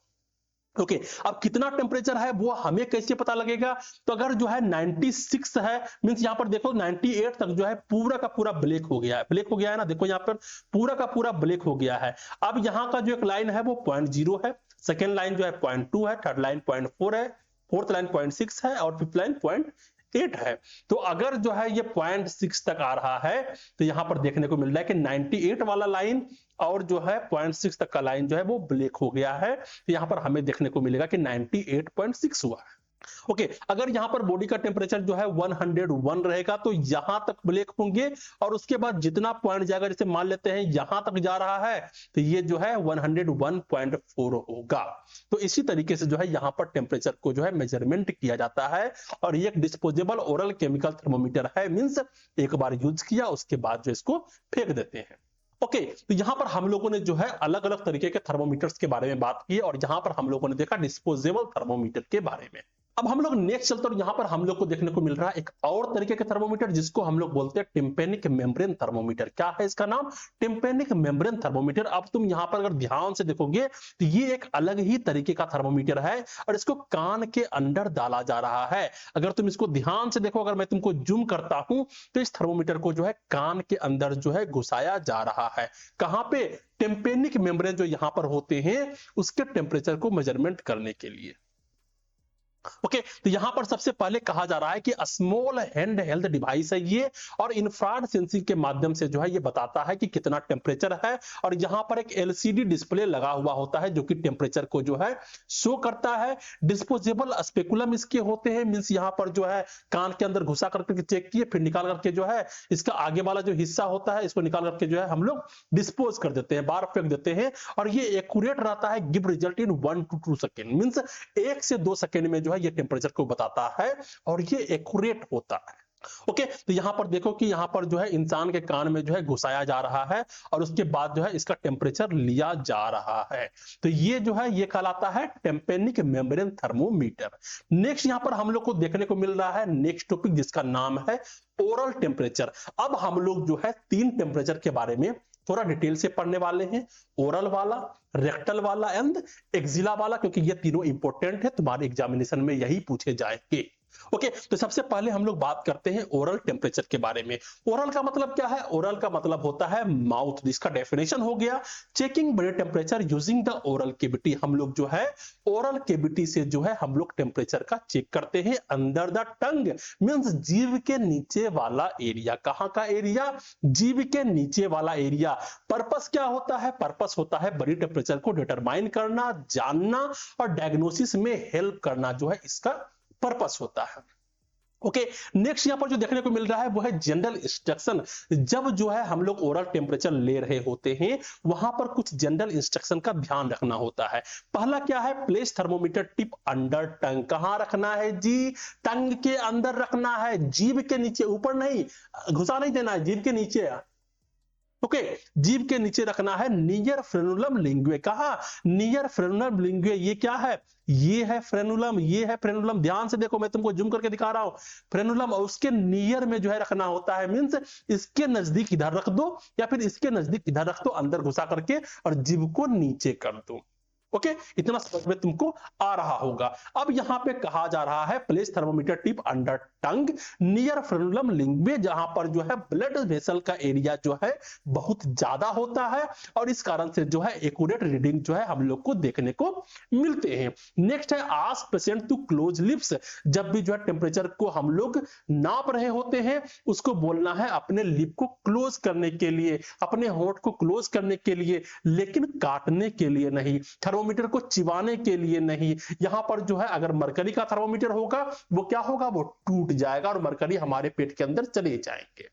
ओके, अब कितना टेम्परेचर है वो हमें कैसे पता लगेगा? तो अगर जो है 96 है, मींस यहाँ पर देखो 98 तक जो है पूरा का पूरा ब्लैक हो गया है, ब्लैक हो गया है ना, देखो यहाँ पर पूरा का पूरा ब्लैक हो गया है। अब यहाँ का जो एक लाइन है वो 0.0 है, सेकेंड लाइन जो है 0.2 है, थर्ड लाइन 0.4 है, फोर्थ लाइन 0.6 है और फिफ्थ लाइन 0.8 है। तो अगर जो है ये 0.6 तक आ रहा है तो यहाँ पर देखने को मिल रहा है कि 98 वाला लाइन और जो है 0.6 तक का लाइन जो है वो ब्लैक हो गया है। तो यहाँ पर हमें देखने को मिलेगा कि 98.6 हुआ है। ओके, अगर यहाँ पर बॉडी का टेम्परेचर जो है 101 रहेगा तो यहां तक ब्लैक होंगे और उसके बाद जितना पॉइंट जाएगा, जैसे मान लेते हैं यहां तक जा रहा है तो ये जो है 101.4 होगा। तो इसी तरीके से जो है यहाँ पर टेम्परेचर को जो है मेजरमेंट किया जाता है और ये एक डिस्पोजेबल ओरल केमिकल थर्मोमीटर है, मींस एक बार यूज किया उसके बाद जो इसको फेंक देते हैं। ओके, तो यहां पर हम लोगों ने जो है अलग अलग तरीके के थर्मोमीटर्स के बारे में बात की और यहां पर हम लोगों ने देखा डिस्पोजेबल थर्मोमीटर के बारे में। अब हम लोग नेक्स्ट चलते हैं, यहां पर हम लोग को देखने को मिल रहा है एक और तरीके के थर्मोमीटर जिसको हम लोग बोलते हैं टिम्पेनिक मेम्ब्रेन थर्मोमीटर। क्या है इसका नाम? Tympanic membrane thermometer. अब तुम यहां पर अगर ध्यान से देखोगे तो ये एक अलग ही तरीके का थर्मोमीटर है और इसको कान के अंदर डाला जा रहा है। अगर तुम इसको ध्यान से देखो, अगर मैं तुमको जूम करता हूं तो इस थर्मोमीटर को जो है कान के अंदर जो है घुसाया जा रहा है। कहां पे? टिम्पेनिक मेम्ब्रेन जो यहां पर होते हैं उसके टेम्परेचर को मेजरमेंट करने के लिए। ओके, तो यहां पर सबसे पहले कहा जा रहा है कि स्मॉल हैंड हेल्थ डिवाइस है ये और इंफ्रारेड सेंसिंग के माध्यम से जो है ये बताता है कि कितना टेम्परेचर है और यहां पर एक एलसीडी डिस्प्ले लगा हुआ होता है जो कि टेम्परेचर को जो है शो करता है। डिस्पोजेबल स्पेकुलम इसके होते हैं, मींस यहां पर जो है कान के अंदर घुसा करके चेक किए, फिर निकाल करके जो है इसका आगे वाला जो हिस्सा होता है इसको निकाल करके जो है हम लोग डिस्पोज कर देते हैं, बाहर फेंक देते हैं और ये एक्यूरेट रहता है, give result in 1 to 2 second, means 1 से 2 सेकेंड में जो है ये टेम्परेचर को बताता है और ये एक्यूरेट होता है। ओके, तो यहां पर देखो कि यहां पर जो है इंसान के कान में जो है घुसाया जा रहा है और उसके बाद जो है इसका टेम्परेचर लिया जा रहा है। तो ये जो है ये कहलाता है टिम्पेनिक मेम्ब्रेन थर्मोमीटर। नेक्स्ट यहां पर हम लोग को देखने को मिल रहा है नेक्स्ट टॉपिक जिसका नाम है ओरल टेम्परेचर। अब हम लोग जो है 3 टेम्परेचर के बारे में थोड़ा डिटेल से पढ़ने वाले हैं, ओरल वाला, रेक्टल वाला एंड एक्जिला वाला, क्योंकि ये तीनों इंपॉर्टेंट है, तुम्हारे एग्जामिनेशन में यही पूछे जाएंगे। ओके, तो सबसे पहले हम लोग बात करते हैं ओरल टेम्परेचर के बारे में। ओरल का मतलब क्या है? ओरल का मतलब होता है माउथ, जिसका डेफिनेशन हो गया checking body temperature using the oral cavity. हम लोग जो है ओरल कैविटी से जो है हम लोग टेम्परेचर का चेक करते हैं अंडर द टंग, मींस जीभ के नीचे वाला एरिया। कहां का एरिया? जीभ के नीचे वाला एरिया। पर्पस क्या होता है? पर्पस होता है बॉडी टेम्परेचर को डिटरमाइन करना, जानना और डायग्नोसिस में हेल्प करना, जो है इसका पर्पस होता है। ओके, नेक्स्ट यहां पर जो देखने को मिल रहा है वो है जनरल इंस्ट्रक्शन। जब जो है हम लोग ओरल टेम्परेचर ले रहे होते हैं वहां पर कुछ जनरल इंस्ट्रक्शन का ध्यान रखना होता है। पहला क्या है? प्लेस थर्मोमीटर टिप अंडर टंग। कहां रखना है जी? टंग के अंदर रखना है, जीभ के नीचे, ऊपर नहीं, घुसा नहीं देना है, जीभ के नीचे। ओके, जीभ के नीचे रखना है। Near frenulum linguae. कहा? Near frenulum linguae. ये क्या है? ये है फ्रेनुलम, ये है फ्रेनुलम। ध्यान से देखो, मैं तुमको जूम करके दिखा रहा हूं फ्रेनुलम, और उसके नियर में जो है रखना होता है, मींस इसके नजदीक इधर रख दो या फिर इसके नजदीक इधर रख दो, अंदर घुसा करके, और जीभ को नीचे कर दो। ओके, इतना समझ में तुमको आ रहा होगा। अब यहां पे कहा जा रहा है प्लेस थर्मोमीटर टिप अंडर टंग नियर फ्रेनुलम लिंगुए, जहां पर जो है ब्लड वेसल का एरिया जो है बहुत ज्यादा होता है और इस कारण से जो है एक्यूरेट रीडिंग जो है हम लोग को देखने को मिलते हैं। नेक्स्ट है ask patient to close lips. जब भी जो है टेम्परेचर को हम लोग नाप रहे होते हैं उसको बोलना है अपने लिप को क्लोज करने के लिए, अपने होंठ को क्लोज करने के लिए, लेकिन काटने के लिए नहीं। थर्मोमीटर को चिबाने के लिए नहीं। यहां पर जो है अगर मरकरी का थर्मोमीटर होगा वो क्या होगा, वो टूट जाएगा और मरकरी हमारे पेट के अंदर चले जाएंगे।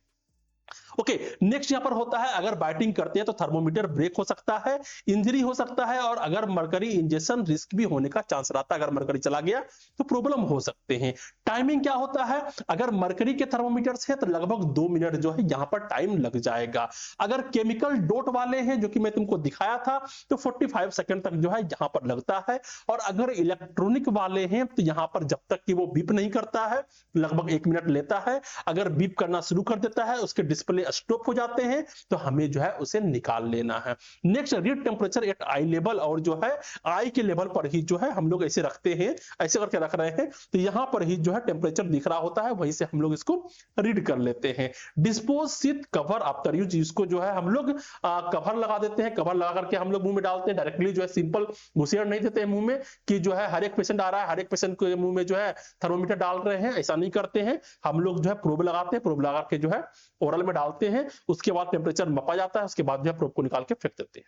ओके, नेक्स्ट यहां पर होता है अगर बाइटिंग करते हैं तो थर्मोमीटर ब्रेक हो सकता है, इंजरी हो सकता है, और अगर मरकरी इंजेक्शन रिस्क भी होने का चांस रहता है। अगर मरकरी चला गया तो प्रॉब्लम हो सकते हैं। टाइमिंग क्या होता है, अगर मरकरी के थर्मोमीटर्स है तो लगभग 2 मिनट जो है यहां पर टाइम लग जाएगा। अगर केमिकल डोट वाले हैं जो कि मैं तुमको दिखाया था तो 45 सेकंड तक जो है यहां पर लगता है। और अगर इलेक्ट्रॉनिक वाले हैं तो यहां पर जब तक कि वो बीप नहीं करता है लगभग 1 मिनट लेता है। अगर बीप करना शुरू कर देता है, उसके डिस्प्ले स्टॉप हो जाते हैं, तो हमें जो है उसे निकाल लेना है। Next, read temperature at eye level, और जो है आई के लेवल पर ही जो है हम लोग ऐसे रखते हैं, ऐसे करके रख रहे हैं तो यहां पर ही जो है टेम्परेचर दिख रहा होता है, वहीं से हम लोग इसको रीड कर लेते हैं। Dispose sheet cover after use, इसको जो है हम लोग कवर लगा देते हैं। कवर लगा करके हम लोग मुंह में डालते हैं, डायरेक्टली जो है सिंपल घुसेड़ नहीं देते हैं मुंह में कि जो है हर एक पेशेंट आ रहा है हर एक पेशेंट के मुंह में जो है थर्मोमीटर डाल रहे हैं, ऐसा नहीं करते हैं। हम लोग जो है प्रोब लगाते हैं, प्रोब लगा के जो है ओरल में डालते हैं, उसके बाद टेम्परेचर मपा जाता है, उसके बाद जो है प्रोब को निकाल के फेंक देते हैं।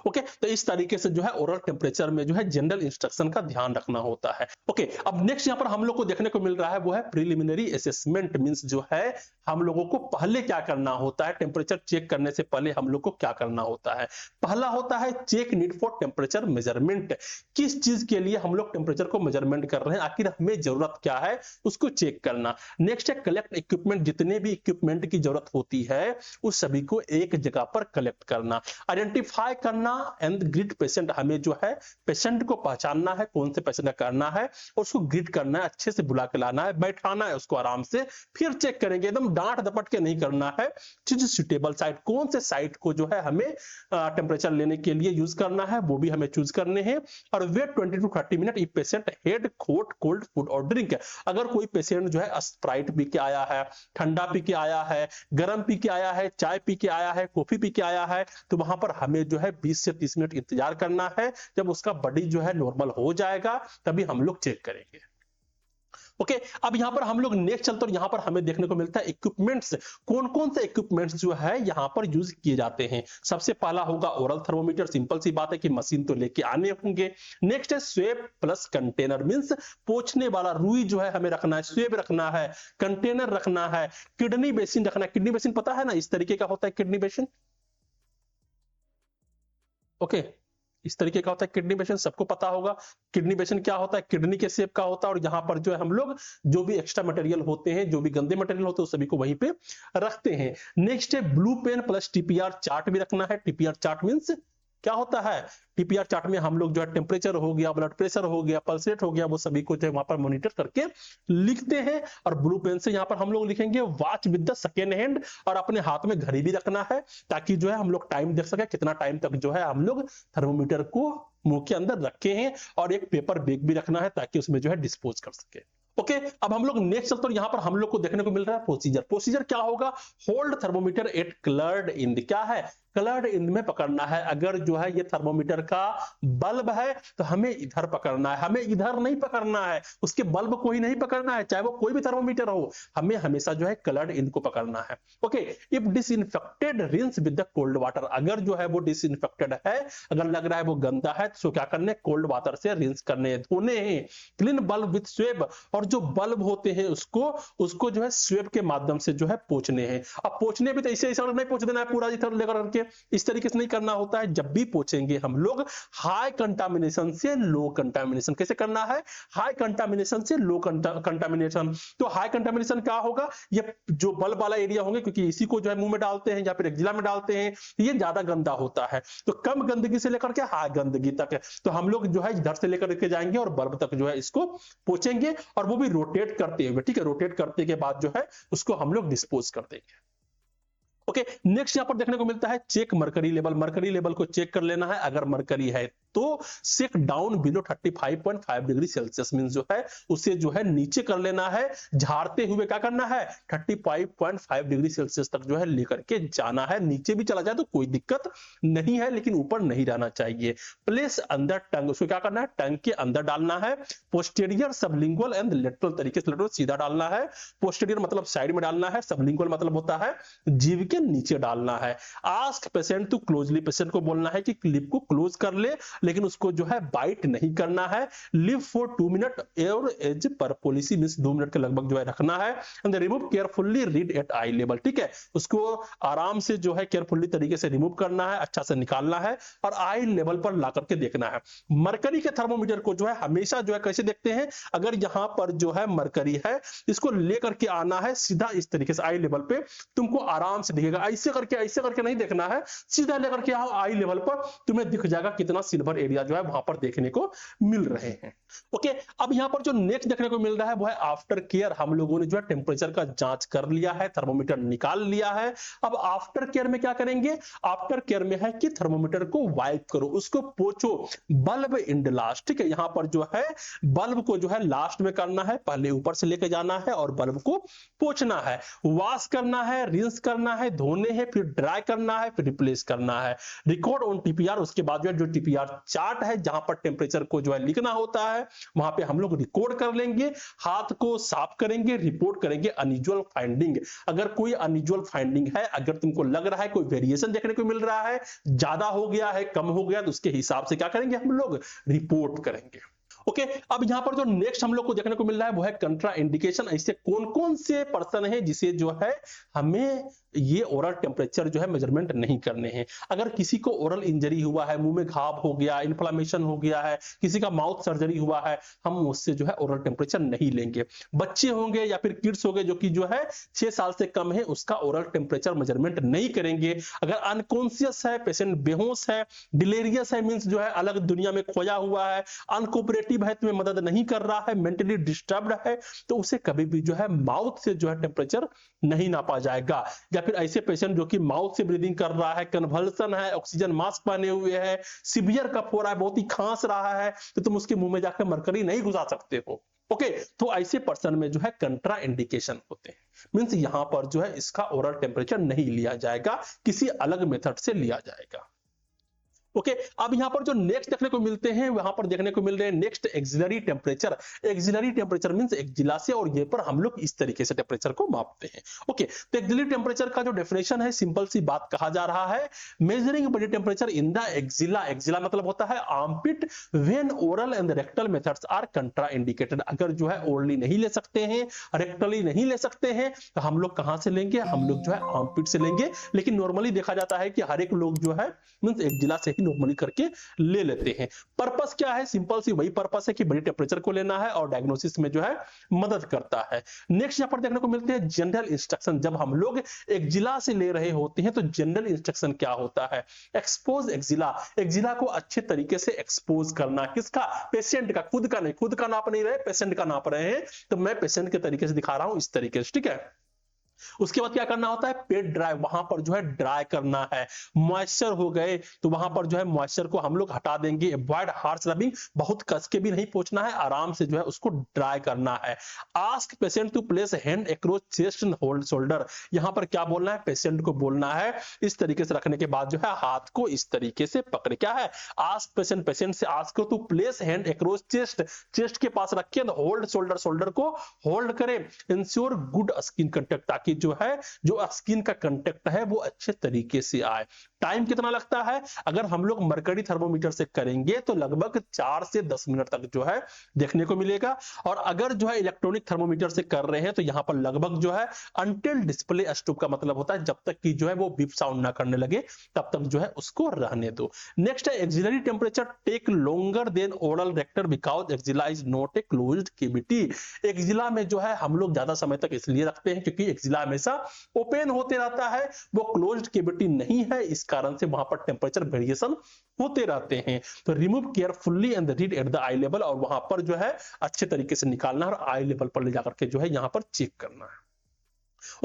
ओके, तो इस तरीके से जो है ओरल टेम्परेचर में जो है जनरल इंस्ट्रक्शन का ध्यान रखना होता है। ओके, अब नेक्स्ट यहां पर हम लोग को देखने को मिल रहा है वो है प्रिलिमिनरी असेसमेंट, मींस जो है हम लोगों को पहले क्या करना होता है, टेम्परेचर चेक करने से पहले हम लोग को क्या करना होता है। पहला होता है check need for temperature measurement, किस चीज के लिए हम लोग टेम्परेचर को मेजरमेंट कर रहे हैं, आखिर हमें जरूरत क्या है उसको चेक करना। नेक्स्ट है कलेक्ट इक्विपमेंट, जितने भी इक्विपमेंट की जरूरत होती है उस सभी को एक जगह पर कलेक्ट करना। आइडेंटिफाई करना एंड ग्रीट पेशेंट, हमें जो है पेशेंट को पहचानना है कौन से पेशेंट का करना है और उसको ग्रीट करना है, अच्छे से बुला के लाना है, बैठाना है उसको आराम से, फिर चेक करेंगे, एकदम डांट दपट के नहीं करना है। चीज सुटेबल साइट, कौन से साइट को जो है हमें टेम्परेचर लेने के लिए यूज करना है वो भी हमें चूज करने हैं। और wait 20 to 30 minute if patient had got cold food और ड्रिंक, अगर कोई पेशेंट जो है स्प्राइट पी के आया है, ठंडा पी के आया है, गर्म पी के आया है, चाय पी के आया है, कॉफी पी के आया है, तो वहां पर हमें जो है 20 से 30 मिनट इंतजार करना है। जब उसका बॉडी जो है नॉर्मल हो जाएगा तभी हम लोग चेक करेंगे। ओके, अब यहां पर हम लोग नेक्स्ट चलते और यहां पर हमें देखने को मिलता है इक्विपमेंट्स, कौन कौन से इक्विपमेंट्स जो है यहां पर यूज किए जाते हैं। सबसे पहला होगा ओरल थर्मोमीटर, सिंपल सी बात है कि मशीन तो लेके आने होंगे। नेक्स्ट है स्वेब प्लस कंटेनर, मींस पोंछने वाला रुई जो है हमें रखना है, स्वेब रखना है, कंटेनर रखना है, किडनी बेसिन रखना है। किडनी बेसिन पता है ना, इस तरीके का होता है किडनी बेसिन। ओके, इस तरीके का होता है किडनी बेसिन, सबको पता होगा किडनी बेसिन क्या होता है, किडनी के शेप का होता है। और यहाँ पर जो है हम लोग जो भी एक्स्ट्रा मटेरियल होते हैं, जो भी गंदे मटेरियल होते हैं उस सभी को वहीं पे रखते हैं। नेक्स्ट है blue pen plus TPR chart भी रखना है। टीपीआर चार्ट मींस क्या होता है, टीपीआर चार्ट में हम लोग जो है टेम्परेचर हो गया, ब्लड प्रेशर हो गया, पल्स रेट हो गया, वो सभी को जो है वहां पर मॉनिटर करके लिखते हैं। और ब्लू पेन से यहाँ पर हम लोग लिखेंगे watch with the second hand, और अपने हाथ में घड़ी भी रखना है ताकि जो है हम लोग टाइम देख सके, कितना टाइम तक जो है हम लोग थर्मोमीटर को मुंह के अंदर रखे हैं। और एक पेपर बैग भी रखना है ताकि उसमें जो है डिस्पोज कर सके। ओके, अब हम लोग नेक्स्ट चलते हैं, यहां पर हम लोग को देखने को मिल रहा है प्रोसीजर। प्रोसीजर क्या होगा, hold thermometer at coloured end, क्या है कलर्ड इंड में पकड़ना है। अगर जो है ये थर्मोमीटर का बल्ब है तो हमें इधर पकड़ना है, हमें इधर नहीं पकड़ना है, उसके बल्ब को ही नहीं पकड़ना है, चाहे वो कोई भी थर्मोमीटर हो, हमें हमेशा जो है कलर्ड इंड को पकड़ना है। Okay, if disinfected rinse with the cold water, अगर जो है वो डिसइंफेक्टेड है, अगर लग रहा है वो गंदा है तो क्या करने, कोल्ड वाटर से रिंस करने धोने हैं। क्लीन बल्ब विद स्वेब, और जो बल्ब होते हैं उसको जो है स्वेब के माध्यम से जो है पोंछने हैं। अब पोंछने भी तो ऐसे ऐसे नहीं पोंछ देना है पूरा इधर लेकर करके, इस तरीके से नहीं करना होता है। जब भी पोंछेंगे हम लोग हाई कंटामिनेशन से लो कंटामिनेशन, कैसे करना है, हाई कंटामिनेशन से लो कंटामिनेशन। तो हाई कंटामिनेशन क्या होगा, ये जो बल्ब वाला एरिया होंगे, क्योंकि इसी को जो है मुंह में डालते हैं या फिर एक्जिला में डालते हैं, ये ज्यादा गंदा होता है। तो कम गंदगी से लेकर के हाई गंदगी तक, तो हम लोग जो है इधर से लेकर के जाएंगे और बल्ब तक जो है इसको पोंछेंगे, और वो भी रोटेट करते हुए, ठीक है, रोटेट करते के बाद जो है उसको हम लोग डिस्पोज कर देंगे। ओके, नेक्स्ट यहां पर देखने को मिलता है check mercury level. Mercury level को चेक कर लेना है, अगर मरकरी है तो shake down below 35.5 degree Celsius, means जो है उसे जो है नीचे कर लेना है, झाड़ते हुए क्या करना है 35.5 डिग्री सेल्सियस तक जो है लेकर के जाना है। नीचे भी चला जाए तो कोई दिक्कत नहीं है, लेकिन ऊपर नहीं रहना चाहिए। प्लेस अंदर टंग, उसको क्या करना है, टंग के अंदर डालना है। पोस्टेरियर सबलिंगुअल एंड लेटरल तरीके से, लेटरल सीधा डालना है, पोस्टेरियर मतलब साइड में डालना है, सबलिंगुअल मतलब होता है जीभ के नीचे डालना है। Ask patient to closely, patient को बोलना है कि क्लिप को क्लोज कर ले, लेकिन उसको जो है बाइट नहीं करना है। लिव फॉर 2 मिनट और as per policy means 2 minute के लगभग जो है रखना है। And remove carefully, read at eye level, ठीक है, उसको आराम से जो है केयरफुल्ली तरीके से रिमूव करना है, अच्छा से निकालना है और आई लेवल पर ला करके देखना है। मरकरी के थर्मोमीटर को जो है हमेशा जो है कैसे देखते हैं, अगर यहां पर जो है मरकरी है इसको लेकर के आना है सीधा इस तरीके से आई लेवल पे, तुमको आराम से दिखेगा। ऐसे करके नहीं देखना है, सीधा लेकर के आओ आई लेवल पर, तुम्हें दिख जाएगा कितना सिल्वर एरिया जो है वहां पर देखने को मिल रहे हैं। ओके, अब यहां पर जो नेक्स्ट देखने को मिल रहा है वो है आफ्टर केयर। हम लोगों ने जो है टेम्परेचर का जांच कर लिया है, थर्मोमीटर निकाल लिया है। अब आफ्टर केयर में क्या करेंगे, आफ्टर केयर में है कि थर्मोमीटर को वाइप करो, उसको पोंछो, बल्ब इन द लास्ट, ठीक है, यहां पर जो है बल्ब को जो है लास्ट में करना है, पहले ऊपर से लेके जाना है और बल्ब को पोंछना है, वॉश करना है, रिंस करना है, धोने हैं, फिर ड्राई करना है, फिर रिप्लेस करना है। रिकॉर्ड ऑन टीपीआर, उसके बाद जो टीपीआर चार्ट है जहां पर टेम्परेचर को जो है लिखना होता है वहां पे हम लोग रिकॉर्ड कर लेंगे, हाथ को साफ करेंगे, रिपोर्ट करेंगे अनयूजुअल फाइंडिंग। अगर कोई अनयूजुअल फाइंडिंग है, अगर तुमको लग रहा है कोई वेरिएशन देखने को मिल रहा है, ज्यादा हो गया है, कम हो गया, तो उसके हिसाब से क्या करेंगे हम लोग, रिपोर्ट करेंगे। ओके, अब यहां पर जो नेक्स्ट हम लोग को देखने को मिल रहा है वो है कंट्रा इंडिकेशन। ऐसे कौन कौन से पर्सन है जिसे जो है हमें ये ओरल टेम्परेचर जो है मेजरमेंट नहीं करने हैं। अगर किसी को ओरल इंजरी हुआ है, मुंह में घाव हो गया, इन्फ्लेमेशन हो गया है, किसी का माउथ सर्जरी हुआ है, हम उससे जो है ओरल टेम्परेचर नहीं लेंगे। बच्चे होंगे या फिर किड्स होंगे जो कि जो है 6 साल से कम है, उसका ओरल टेम्परेचर मेजरमेंट नहीं करेंगे। अगर अनकॉन्शियस है, पेशेंट बेहोश है, डिलेरियस है, मींस जो है अलग दुनिया में खोया हुआ है, अनकोऑपरेटिव है, तुम्हें मदद नहीं कर रहा है, मेंटली डिस्टर्ब्ड है, तो उसे कभी भी जो है माउथ से जो है टेम्परेचर नहीं नापा जाएगा। या फिर ऐसे पेशेंट जो कि माउथ से ब्रीदिंग कर रहा है, कन्वल्सन है, ऑक्सीजन मास्क पहने हुए है, सिवियर कफ हो रहा है, बहुत ही खांस रहा है, तो तुम उसके मुंह में जाकर मरकरी नहीं घुसा सकते हो। ओके, तो ऐसे पर्सन में जो है कंट्रा इंडिकेशन होते हैं, मींस यहां पर जो है इसका ओरल टेम्परेचर नहीं लिया जाएगा, किसी अलग मेथड से लिया जाएगा। ओके, अब यहां पर जो नेक्स्ट देखने को मिलते हैं वहां पर देखने को मिल रहे हैं next axillary temperature. Axillary temperature means axilla से और ये पर हम लोग इस तरीके से टेम्परेचर को मापते हैं। ओके, तो एक्सिलरी टेम्परेचर का जो डेफिनेशन है सिंपल सी बात कहा जा रहा है, measuring body temperature in the axilla. Axilla मतलब होता है armpit, when oral and rectal methods are contraindicated. अगर जो है ओरली नहीं ले सकते हैं, रेक्टली नहीं ले सकते हैं, तो हम लोग कहां से लेंगे, हम लोग जो है आर्मपिट से लेंगे। लेकिन नॉर्मली देखा जाता है कि हर एक लोग जो है मींस एक्जिला से नॉर्मली करके ले लेते हैं। पर्पस क्या है, सिंपल सी वही पर्पस है कि बॉडी टेम्परेचर को लेना है और डायग्नोसिस में जो है मदद करता है। नेक्स्ट यहां पर देखने को मिलते हैं जनरल इंस्ट्रक्शन। जब हम लोग एक्जिला से ले रहे होते हैं तो जनरल इंस्ट्रक्शन क्या होता है, एक्सपोज एक्जिला। एक्जिला को अच्छे तरीके से एक्सपोज करना, किसका, पेशेंट का, खुद का नहीं, खुद का नाप नहीं रहे, पेशेंट का नाप रहे हैं, तो मैं पेशेंट के तरीके से दिखा रहा हूं इस तरीके से, ठीक है। उसके बाद क्या करना होता है, पेट ड्राई, वहां पर जो है ड्राई करना है। मॉइस्चर हो गए तो वहां पर जो है मॉइस्चर को हम लोग हटा देंगे। अवॉइड हार्श रबिंग, बहुत कस के भी नहीं पोंछना है, आराम से जो है उसको ड्राई करना है। Ask patient to place hand across chest and hold shoulder. यहां पर क्या बोलना है, पेशेंट को बोलना है इस तरीके से रखने के बाद जो है हाथ को इस तरीके से पकड़े। क्या है, आस्क पेशेंट, पेशेंट से ask to place hand across chest, chest के पास रखिए, होल्ड शोल्डर, शोल्डर को होल्ड करें। इंश्योर गुड स्किन कांटेक्ट, ताकि जो है जो स्किन का कांटेक्ट है वो अच्छे तरीके से आए। टाइम कितना लगता है, अगर हम लोग मरकरी थर्मोमीटर से करेंगे तो लगभग 4 से 10 मिनट तक जो है देखने को मिलेगा। और अगर जो है इलेक्ट्रॉनिक थर्मोमीटर से कर रहे हैं तो यहां पर लगभग जो है अनटिल डिस्प्ले स्टॉप का मतलब होता है जब तक कि जो है वो बीप साउंड ना करने लगे तब तक जो है उसको रहने दो। नेक्स्ट है axillary temperature take longer than oral rectal because axilla is not a closed cavity. Axilla में जो है हम लोग ज्यादा समय तक इसलिए रखते हैं क्योंकि एक्सिला हमेशा ओपन होते रहता है, वो क्लोज्ड कैविटी नहीं है, इस कारण से वहां पर टेम्परेचर वेरिएशन होते रहते हैं। तो remove carefully and read at the I level, और वहां पर जो है अच्छे तरीके से निकालना और आई लेवल पर ले जाकर के जो है यहां पर चेक करना है।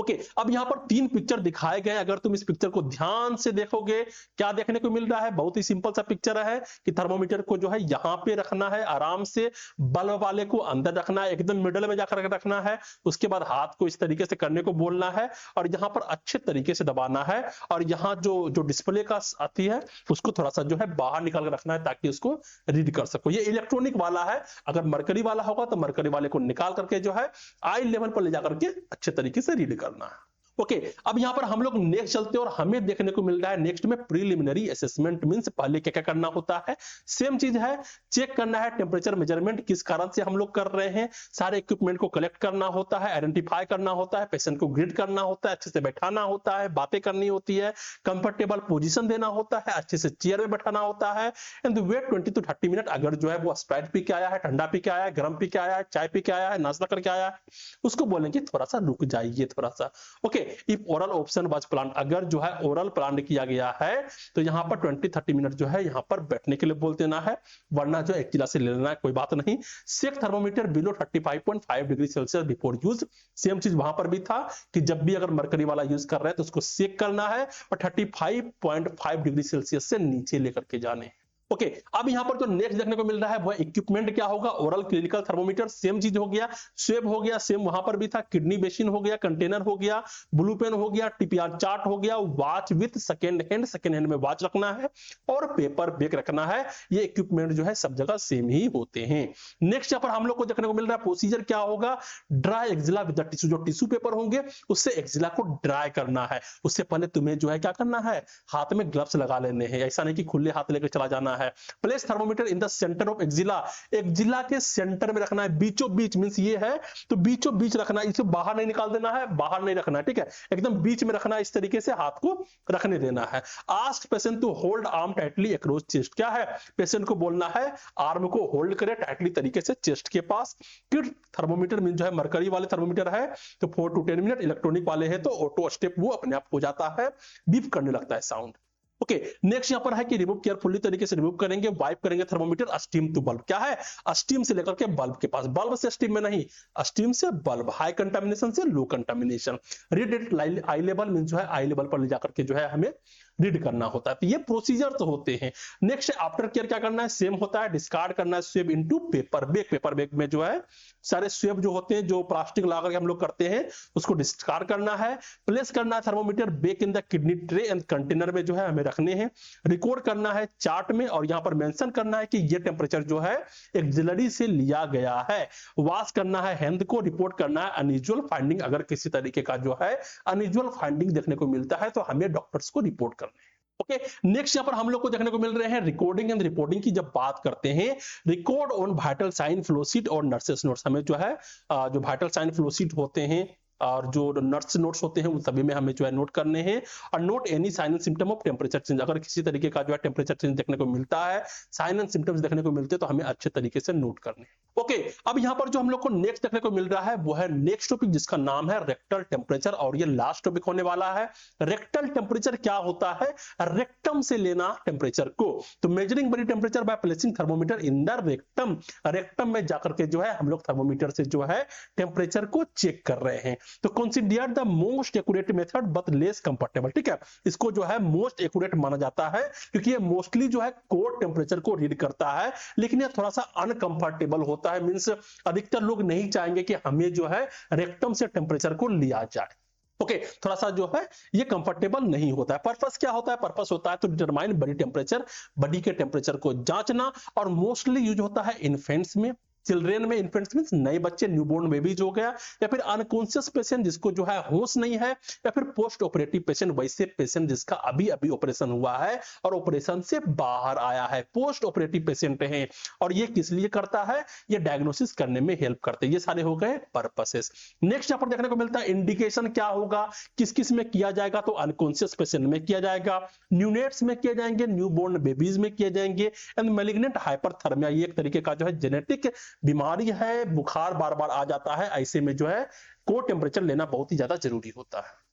ओके, अब यहां पर 3 पिक्चर दिखाए गए। अगर तुम इस पिक्चर को ध्यान से देखोगे क्या देखने को मिल रहा है, बहुत ही सिंपल सा पिक्चर है कि थर्मोमीटर को जो है यहां पे रखना है, आराम से बल्ब वाले को अंदर रखना है, एकदम मिडल में जाकर रखना है। उसके बाद हाथ को इस तरीके से करने को बोलना है और यहां पर अच्छे तरीके से दबाना है। और यहां जो डिस्प्ले का आती है उसको थोड़ा सा जो है बाहर निकाल कर रखना है ताकि उसको रीड कर सको। ये इलेक्ट्रॉनिक वाला है, अगर मरकरी वाला होगा तो मरकरी वाले को निकाल करके जो है आई लेवल पर ले जाकर के अच्छे तरीके से रीड करना है। ओके, अब यहाँ पर हम लोग नेक्स्ट चलते हैं और हमें देखने को मिल रहा है नेक्स्ट में प्रीलिमिनरी असेसमेंट मींस पहले क्या क्या करना होता है। सेम चीज है, चेक करना है टेम्परेचर मेजरमेंट किस कारण से हम लोग कर रहे हैं, सारे इक्विपमेंट को कलेक्ट करना होता है, आइडेंटिफाई करना होता है, पेशेंट को ग्रिड करना होता है, अच्छे से बैठाना होता है, बातें करनी होती है, कंफर्टेबल पोजीशन देना होता है, अच्छे से चेयर में बैठाना होता है एंड वेट 20 to 30 मिनट। अगर जो है वो स्प्राइट पी के आया है, ठंडा पी के आया है, गर्म पी के आया है, चाय पी के आया है, नाश्ता करके आया है, उसको बोलेंगे थोड़ा सा रुक जाइए थोड़ा सा। Okay, if oral option was plan, अगर जो है ओरल प्लान किया गया है तो यहाँ पर 20-30 मिनट जो है यहाँ पर बैठने के लिए बोल देना है, वरना जो एक्जिला से ले लेना है, कोई बात नहीं। Shake thermometer below 35.5 degree Celsius before use, same चीज वहां पर भी था कि जब भी अगर मरकरी वाला यूज कर रहे हैं तो उसको सेक करना है और 35.5 डिग्री सेल्सियस से नीचे लेकर के जाने। ओके, अब यहाँ पर जो नेक्स्ट देखने को मिल रहा है वो इक्विपमेंट क्या होगा, ओरल क्लिनिकल थर्मोमीटर, सेम चीज हो गया, स्वेब हो गया, सेम वहां पर भी था, किडनी बेसिन हो गया, कंटेनर हो गया, ब्लू पेन हो गया, टीपीआर चार्ट हो गया, वॉच विथ सेकेंड हैंड में वॉच रखना है और पेपर बैग रखना है। ये इक्विपमेंट जो है सब जगह सेम ही होते हैं। नेक्स्ट यहाँ पर हम लोग को देखने को मिल रहा है प्रोसीजर क्या होगा, ड्राई एक्जिला विद टिश्यू, जो टिश्यू पेपर होंगे उससे एक्जिला को ड्राई करना है। उससे पहले तुम्हें जो है क्या करना है, हाथ में ग्लव्स लगा लेने हैं, ऐसा नहीं कि खुले हाथ लेकर चला जाना है। Place thermometer in the centre of axilla, axilla के सेंटर में रखना है, बीचों बीच मींस ये है तो बीचों बीच रखना है, इसे बाहर नहीं निकाल देना है, बाहर नहीं रखना है, ठीक है, एकदम बीच में रखना है, इस तरीके से हाथ को रखने देना है। Ask patient to hold arm tightly across chest, क्या है, पेशेंट को बोलना है आर्म को होल्ड करे टाइटली तरीके से चेस्ट के पास। किड थर्मोमीटर मीन जो है मरकरी वाले थर्मोमीटर है तो 4 to 10 मिनट, इलेक्ट्रॉनिक वाले है तो ऑटो स्टेप वो अपने आप हो जाता है, बीप करने लगता है साउंड। ओके, नेक्स्ट यहाँ पर है कि रिमूव केयरफुली तरीके से रिमूव करेंगे, वाइप करेंगे थर्मोमीटर स्टीम टू बल्ब, क्या है, स्टीम से लेकर के बल्ब के पास, बल्ब से स्टीम में नहीं, स्टीम से बल्ब, हाई कंटामिनेशन से low contamination. Read it eye level mean जो है आई लेवल पर ले जाकर के जो है हमें रीड करना होता है। तो ये प्रोसीजर तो होते हैं। नेक्स्ट आफ्टर केयर क्या करना है, सेम होता है, डिस्कार्ड करना है swab into paper bag, paper bag में जो है सारे स्वेब जो होते हैं जो प्लास्टिक लगा के हम लोग करते हैं उसको डिस्कार्ड करना है। प्लेस करना है thermometer back in the kidney tray and container में जो है हमें रखने हैं। रिकॉर्ड करना है चार्ट में और यहाँ पर मेंशन करना है कि ये टेम्परेचर जो है एक्सिलरी से लिया गया है। वॉश करना है हैंड को, रिपोर्ट करना है अनयूजुअल फाइंडिंग, अगर किसी तरीके का जो है अनयूजुअल फाइंडिंग देखने को मिलता है तो हमें डॉक्टर्स को रिपोर्ट करना है। ओके, नेक्स्ट यहाँ पर हम लोग को देखने को मिल रहे हैं रिकॉर्डिंग एंड रिपोर्टिंग की। जब बात करते हैं record on vital sign flow sheet और नर्सेस नोट्स, हमें जो है जो वाइटल साइन फ्लो शीट होते हैं और जो नर्स नोट्स होते हैं उन सभी में हमें जो है नोट करने हैं। और note any sign and symptom of temperature change, अगर किसी तरीके का जो है टेम्परेचर चेंज देखने को मिलता है, साइन एंड सिम्टम्स देखने को मिलते हैं तो हमें अच्छे तरीके से नोट करने हैं। ओके, अब यहाँ पर जो हम लोग को नेक्स्ट देखने को मिल रहा है वो है नेक्स्ट टॉपिक जिसका नाम है रेक्टल टेम्परेचर और ये लास्ट टॉपिक होने वाला है। रेक्टल टेम्परेचर क्या होता है, रेक्टम से लेना टेम्परेचर को, तो measuring body temperature by placing thermometer in the rectum, rectum में जाकर के जो है हम लोग थर्मोमीटर से जो है टेम्परेचर को चेक कर रहे हैं। तो consider the most accurate method but less comfortable, ठीक है, इसको जो है मोस्ट एक्यूरेट माना जाता है क्योंकि ये मोस्टली जो है कोर टेम्परेचर को रीड करता है, लेकिन ये थोड़ा सा अनकंफर्टेबल होता है, मींस अधिकतर लोग नहीं चाहेंगे कि हमें जो है रेक्टम से टेम्परेचर को लिया जाए। ओके, थोड़ा सा जो है ये कंफर्टेबल नहीं होता है। पर्पस क्या होता है, पर्पस होता है तो डिटरमाइन बॉडी टेम्परेचर, बॉडी के टेम्परेचर को जांचना, और मोस्टली यूज होता है इन्फेंट्स में, चिल्ड्रेन में, इन्फेंट्स मींस नए बच्चे, न्यूबॉर्न बेबीज हो गया, या फिर अनकॉन्शियस पेशेंट जिसको जो है होश नहीं है, या फिर पोस्ट ऑपरेटिव पेशेंट, वैसे पेशेंट जिसका अभी अभी ऑपरेशन हुआ है और ऑपरेशन से बाहर आया है, पोस्ट ऑपरेटिव पेशेंट है। और ये किस लिए करता है, ये डायग्नोसिस करने में हेल्प करते हैं। ये सारे हो गए पर्पसेस। नेक्स्ट यहाँ पर देखने को मिलता है इंडिकेशन क्या होगा, किस किस में किया जाएगा, तो अनकॉन्शियस पेशेंट में किया जाएगा, न्यूनेट्स में किए जाएंगे, न्यूबॉर्न बेबीज में किए जाएंगे, एंड मैलिग्नेंट हाइपरथर्मिया, ये एक तरीके का जो है जेनेटिक बीमारी है, बुखार बार बार आ जाता है, ऐसे में जो है कोर टेम्परेचर लेना बहुत ही ज्यादा जरूरी होता है।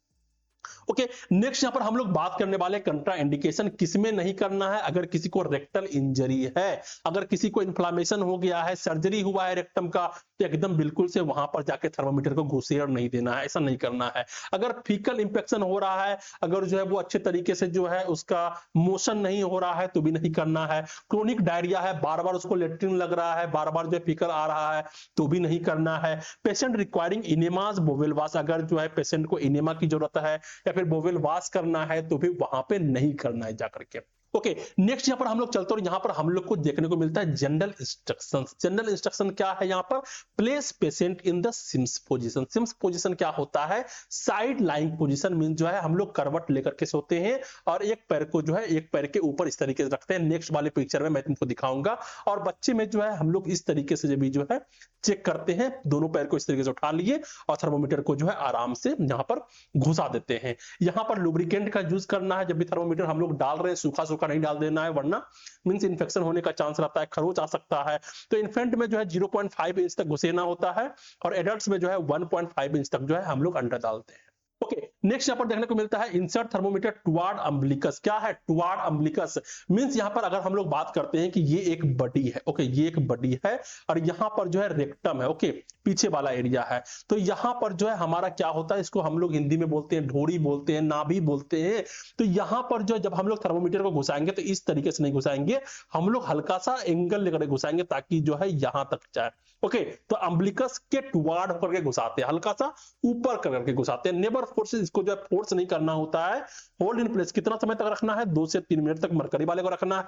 ओके, नेक्स्ट यहां पर हम लोग बात करने वाले कंट्रा इंडिकेशन, किसमें नहीं करना है, अगर किसी को रेक्टल इंजरी है, अगर किसी को इन्फ्लामेशन हो गया है, सर्जरी हुआ है रेक्टम का, तो एकदम बिल्कुल से वहां पर जाके थर्मोमीटर को घुसेड़ नहीं देना है, ऐसा नहीं करना है। अगर फीकल इंफेक्शन हो रहा है, अगर जो है वो अच्छे तरीके से जो है उसका मोशन नहीं हो रहा है तो भी नहीं करना है। क्रोनिक डायरिया है, बार बार उसको लेट्रिन लग रहा है, बार बार जो है फीकल आ रहा है तो भी नहीं करना है। पेशेंट रिक्वायरिंग इनेमास बोवेल वाश, अगर जो है पेशेंट को इनेमा की जरूरत है या फिर बोवेल वाश करना है तो भी वहां पे नहीं करना है जाकर के। ओके, नेक्स्ट यहाँ पर हम लोग चलते और यहाँ पर हम लोग को देखने को मिलता है जनरल इंस्ट्रक्शंस। जनरल इंस्ट्रक्शन क्या है यहाँ पर? Place patient in the Sims position. Sims position क्या होता है? साइड लाइंग पोजीशन मीन जो है हम लोग करवट लेकर के सोते हैं और एक पैर को जो है एक पैर के ऊपर इस तरीके से रखते हैं। नेक्स्ट वाले पिक्चर में मैं तुमको दिखाऊंगा। और बच्चे में जो है हम लोग इस तरीके से भी जो है चेक करते हैं, दोनों पैर को इस तरीके से उठा लिए और थर्मोमीटर को जो है आराम से यहाँ पर घुसा देते हैं। यहाँ पर लुब्रिकेंट का यूज करना है। जब भी थर्मोमीटर हम लोग डाल रहे हैं, सूखा सूखा नहीं डाल देना है, वरना मींस इन्फेक्शन होने का चांस रहता है, खरोच आ सकता है। तो इन्फेंट में जो है 0.5 इंच तक घुसेना होता है और एडल्ट्स में जो है 1.5 इंच तक जो है हम लोग अंडा डालते हैं। ओके, नेक्स्ट यहाँ पर देखने को मिलता है इंसर्ट थर्मोमीटर टुवार्ड अम्बिलिकस। क्या है टुवार्ड अम्बिलिकस? मींस यहाँ पर अगर हम लोग बात करते हैं कि ये एक बडी है, ओके, ये एक बडी है और यहाँ पर जो है रेक्टम है, ओके, पीछे वाला एरिया है। तो यहाँ पर जो है हमारा क्या होता है, इसको हम लोग हिंदी में बोलते हैं ढोरी बोलते हैं, नाभि बोलते हैं। तो यहाँ पर जो जब हम लोग थर्मोमीटर को घुसाएंगे तो इस तरीके से नहीं घुसाएंगे, हम लोग हल्का सा एंगल लेकर घुसाएंगे ताकि जो है यहां तक जाए। ओके, तो अम्बिलिकस के टुवार्ड होकर के घुसाते हैं, हल्का सा ऊपर करके घुसाते हैं। नेबर फोर्स, इसको जो है फोर्स नहीं करना होता है। होल्ड इन प्लेस कितना समय तक रखना है? 2 से 3 मिनट तक मरकरी वाले को रखना है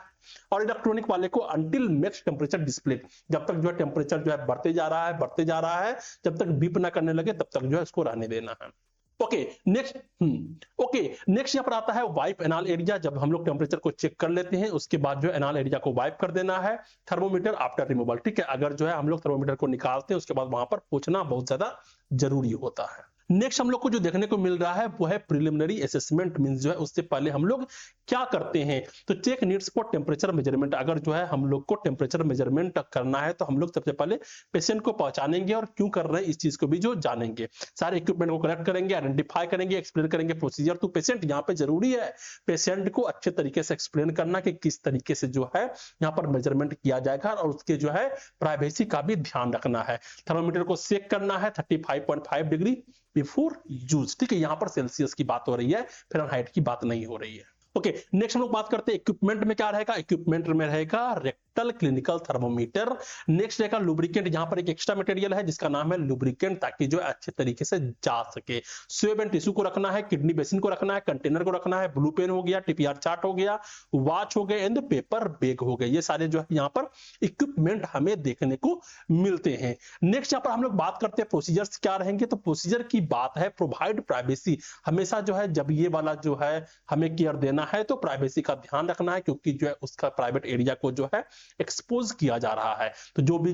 और इलेक्ट्रॉनिक वाले को अंटिल मैक्स टेम्परेचर डिस्प्ले, जब तक जो है टेम्परेचर जो है बढ़ते जा रहा है बढ़ते जा रहा है, जब तक बीप ना करने लगे तब तक जो है इसको रहने देना है। ओके, नेक्स्ट नेक्स्ट यहाँ पर आता है वाइप एनाल एरिया। जब हम लोग टेम्परेचर को चेक कर लेते हैं उसके बाद जो एनाल एरिया को वाइप कर देना है। थर्मोमीटर आफ्टर रिमूवल, ठीक है, अगर जो है हम लोग थर्मोमीटर को निकालते हैं उसके बाद वहां पर पोंछना बहुत ज्यादा जरूरी होता है। नेक्स्ट हम लोग को जो देखने को मिल रहा है वो है प्रिलिमिनरी असेसमेंट। मींस जो है उससे पहले हम लोग क्या करते हैं? तो check needs for temperature measurement. अगर जो है हम लोग को टेम्परेचर मेजरमेंट करना है तो हम लोग सबसे पहले पेशेंट को पहचानेंगे और क्यों कर रहे हैं इस चीज को भी जो जानेंगे। सारे इक्विपमेंट को कलेक्ट करेंगे, आइडेंटिफाई करेंगे, एक्सप्लेन करेंगे प्रोसीजर टू पेशेंट। यहाँ पे जरूरी है पेशेंट को अच्छे तरीके से एक्सप्लेन करना कि किस तरीके से जो है यहाँ पर मेजरमेंट किया जाएगा और उसके जो है प्राइवेसी का भी ध्यान रखना है। थर्मोमीटर को चेक करना है 35.5 डिग्री बिफोर यूज, ठीक है, यहां पर सेल्सियस की बात हो रही है, फ़ारेनहाइट की बात नहीं हो रही है। ओके, नेक्स्ट हम लोग बात करते हैं इक्विपमेंट में क्या रहेगा। इक्विपमेंट में रहेगा रेक्टल क्लिनिकल थर्मोमीटर। नेक्स्ट रहेगा लुब्रिकेंट। यहाँ पर एक एक्स्ट्रा मटेरियल है जिसका नाम है लुब्रिकेंट, ताकि जो अच्छे तरीके से जा सके। स्वेब एंड टिश्यू को रखना है, किडनी बेसिन को रखना है, कंटेनर को रखना है, ब्लू पेन हो गया, टीपीआर चार्ट हो गया, वॉच हो गए एंड पेपर बैग हो गए। ये सारे जो है यहाँ पर इक्विपमेंट हमें देखने को मिलते हैं। नेक्स्ट यहाँ पर हम लोग बात करते हैं प्रोसीजर्स क्या रहेंगे। तो प्रोसीजर की बात है प्रोवाइड प्राइवेसी। हमेशा जो है जब ये वाला जो है हमें केयर देना है तो प्राइवेसी का ध्यान रखना है, क्योंकि जो है उसका प्राइवेट एरिया को जो है एक्सपोज किया जा रहा है। तो जो भी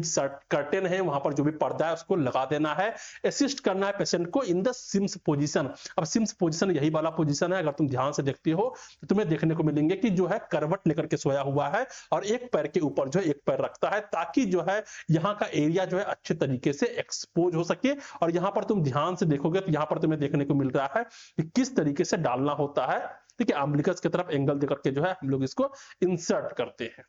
कर्टेन है वहां पर जो भी पर्दा है उसको लगा देना है। असिस्ट करना है पेशेंट को इन द सिम्स पोजीशन। अब सिम्स पोजीशन यही वाला पोजीशन है, अगर तुम ध्यान से देखते हो तो तुम्हें देखने को मिलेंगे कि जो है करवट लेकर के सोया हुआ है और एक पैर के ऊपर जो है एक पैर रखता है, ताकि जो है यहाँ का एरिया जो है अच्छे तरीके से एक्सपोज हो सके। और यहाँ पर तुम ध्यान से देखोगे तो यहाँ पर तुम्हें देखने को मिल रहा है कि किस तरीके से डालना होता है, ठीक है, अम्बिलिकस की तरफ एंगल देकर के जो है हम लोग इसको इंसर्ट करते हैं।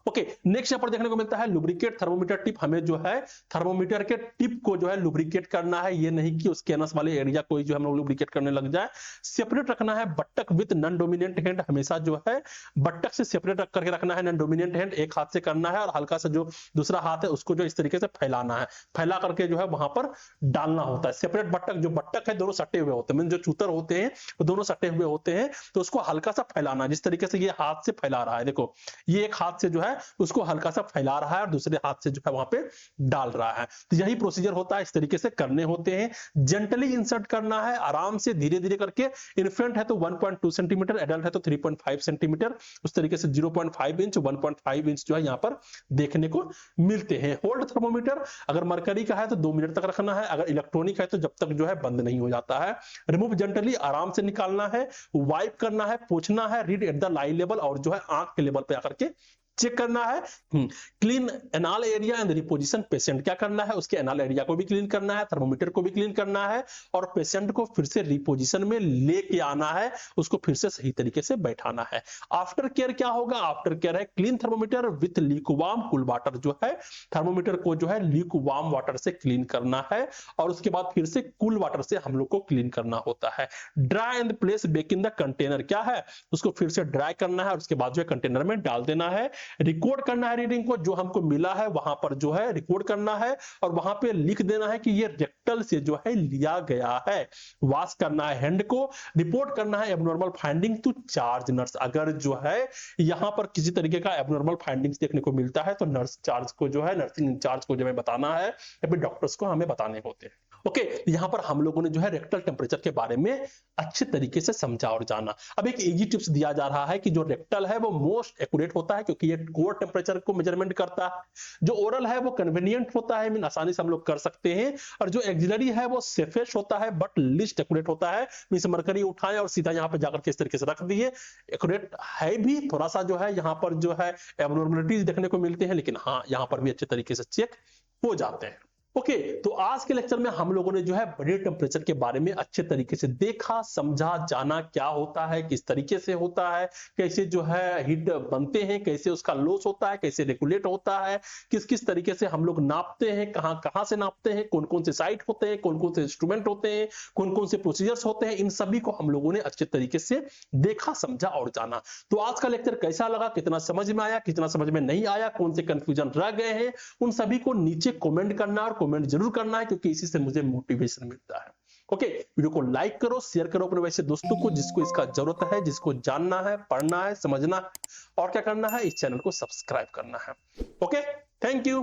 ओके, नेक्स्ट यहाँ पर देखने को मिलता है लुब्रिकेट थर्मोमीटर टिप। हमें जो है थर्मोमीटर के टिप को जो है लुब्रिकेट करना है, ये नहीं कि उसके एनस वाले एरिया को जो हम लोग लुब्रिकेट करने लग जाए। सेपरेट रखना है बट्टक विद नॉन डोमिनेंट हैंड। हमेशा जो है बट्टक से सेपरेट रख करके रखना है, नॉन डोमिनेंट हैंड एक हाथ से करना है और हल्का सा जो दूसरा हाथ है उसको जो इस तरीके से फैलाना है, फैला करके जो है वहां पर डालना होता है। सेपरेट बट्टक, जो बट्टक है दोनों सटे हुए होते हैं, जो चूतर होते हैं वो दोनों सटे हुए होते हैं, तो उसको हल्का सा फैलाना, जिस तरीके से ये हाथ से फैला रहा है, देखो ये एक हाथ से जो है उसको हल्का सा फैला रहा है और दूसरे हाथ से जो है वहां पे डाल रहा है। तो यही प्रोसीजर होता है, इस तरीके से करने होते हैं। जेंटली इंसर्ट करना है, आराम से धीरे धीरे करके। इन्फेंट है तो 1.2 सेंटीमीटर, एडल्ट है तो 3.5 सेंटीमीटर, उस तरीके से 0.5 इंच 1.5 इंच जो है यहाँ पर देखने को मिलते हैं। होल्ड थर्मोमीटर अगर मरकरी का है तो 2 मिनट तक रखना है, अगर इलेक्ट्रॉनिक है तो जब तक जो है बंद नहीं हो जाता है। रिमूव जेंटली, आराम से निकालना है, वाइप करना है, पोंछना है, read at the lie level, और जो है आंख के लेवल पे आकर के चेक करना है। Clean anal area and reposition. Patient क्या करना है, उसके एनाल एरिया को भी क्लीन करना है, थर्मोमीटर को भी क्लीन करना है और पेशेंट को फिर से रिपोजिशन में लेके आना है, उसको फिर से सही तरीके से बैठाना है। आफ्टर केयर क्या होगा? आफ्टर केयर है clean thermometer with lukewarm cool water. जो है थर्मोमीटर को जो है ल्यूकवार्म वाटर से क्लीन करना है और उसके बाद फिर से कूल वाटर से हम लोग को क्लीन करना होता है। Dry and place back in the container. क्या है, उसको फिर से ड्राई करना है और उसके बाद जो है कंटेनर में डाल देना है। रिकॉर्ड करना है रीडिंग को, जो हमको मिला है वहां पर जो है रिकॉर्ड करना है और वहां पे लिख देना है कि ये रेक्टल से जो है लिया गया है। वॉश करना है हैंड को, रिपोर्ट करना है abnormal finding to charge nurse. अगर जो है यहां पर किसी तरीके का एबनॉर्मल फाइंडिंग्स देखने को मिलता है तो नर्स चार्ज को जो है, नर्सिंग इंचार्ज को जो है बताना है या फिर डॉक्टर्स को हमें बताने होते हैं। ओके, यहां पर हम लोगों ने जो है रेक्टल टेम्परेचर के बारे में अच्छे तरीके से समझा और जाना। अब एक इजी टिप्स दिया जा रहा है कि जो रेक्टल है वो मोस्ट एक्यूरेट होता है क्योंकि ये कोर टेम्परेचर को मेजरमेंट करता है। जो ओरल है वो कन्वीनियंट होता है, मीन आसानी से हम लोग कर सकते हैं। और जो एक्सिलरी है वो सेफेस्ट होता है बट लिस्ट एक्यूरेट होता है। मीन मरकरी उठाए और सीधा यहाँ पे जाकर के इस तरीके से रख दिए, एक्यूरेट है भी थोड़ा सा जो है यहाँ पर जो है एबनॉर्मलिटीज देखने को मिलते हैं, लेकिन हाँ यहाँ पर भी अच्छे तरीके से चेक हो जाते हैं। ओके, तो आज के लेक्चर में हम लोगों ने जो है बॉडी टेम्परेचर के बारे में अच्छे तरीके से देखा, समझा, जाना क्या होता है, किस तरीके से होता है, कैसे जो है हीट बनते हैं, कैसे उसका लॉस होता है, कैसे रेगुलेट होता है, किस किस तरीके से हम लोग नापते हैं, कहां कहां से नापते हैं, कौन कौन से साइट होते हैं, कौन कौन से इंस्ट्रूमेंट होते हैं, कौन कौन से प्रोसीजर्स होते हैं, इन सभी को हम लोगों ने अच्छे तरीके से देखा, समझा और जाना। तो आज का लेक्चर कैसा लगा, कितना समझ में आया, कितना समझ में नहीं आया, कौन से कंफ्यूजन रह गए हैं, उन सभी को नीचे कमेंट करना और कमेंट जरूर करना है क्योंकि इसी से मुझे मोटिवेशन मिलता है। ओके, वीडियो को लाइक करो, शेयर करो अपने वैसे दोस्तों को जिसको इसका जरूरत है, जिसको जानना है, पढ़ना है, समझना है और क्या करना है, इस चैनल को सब्सक्राइब करना है। Okay, thank you.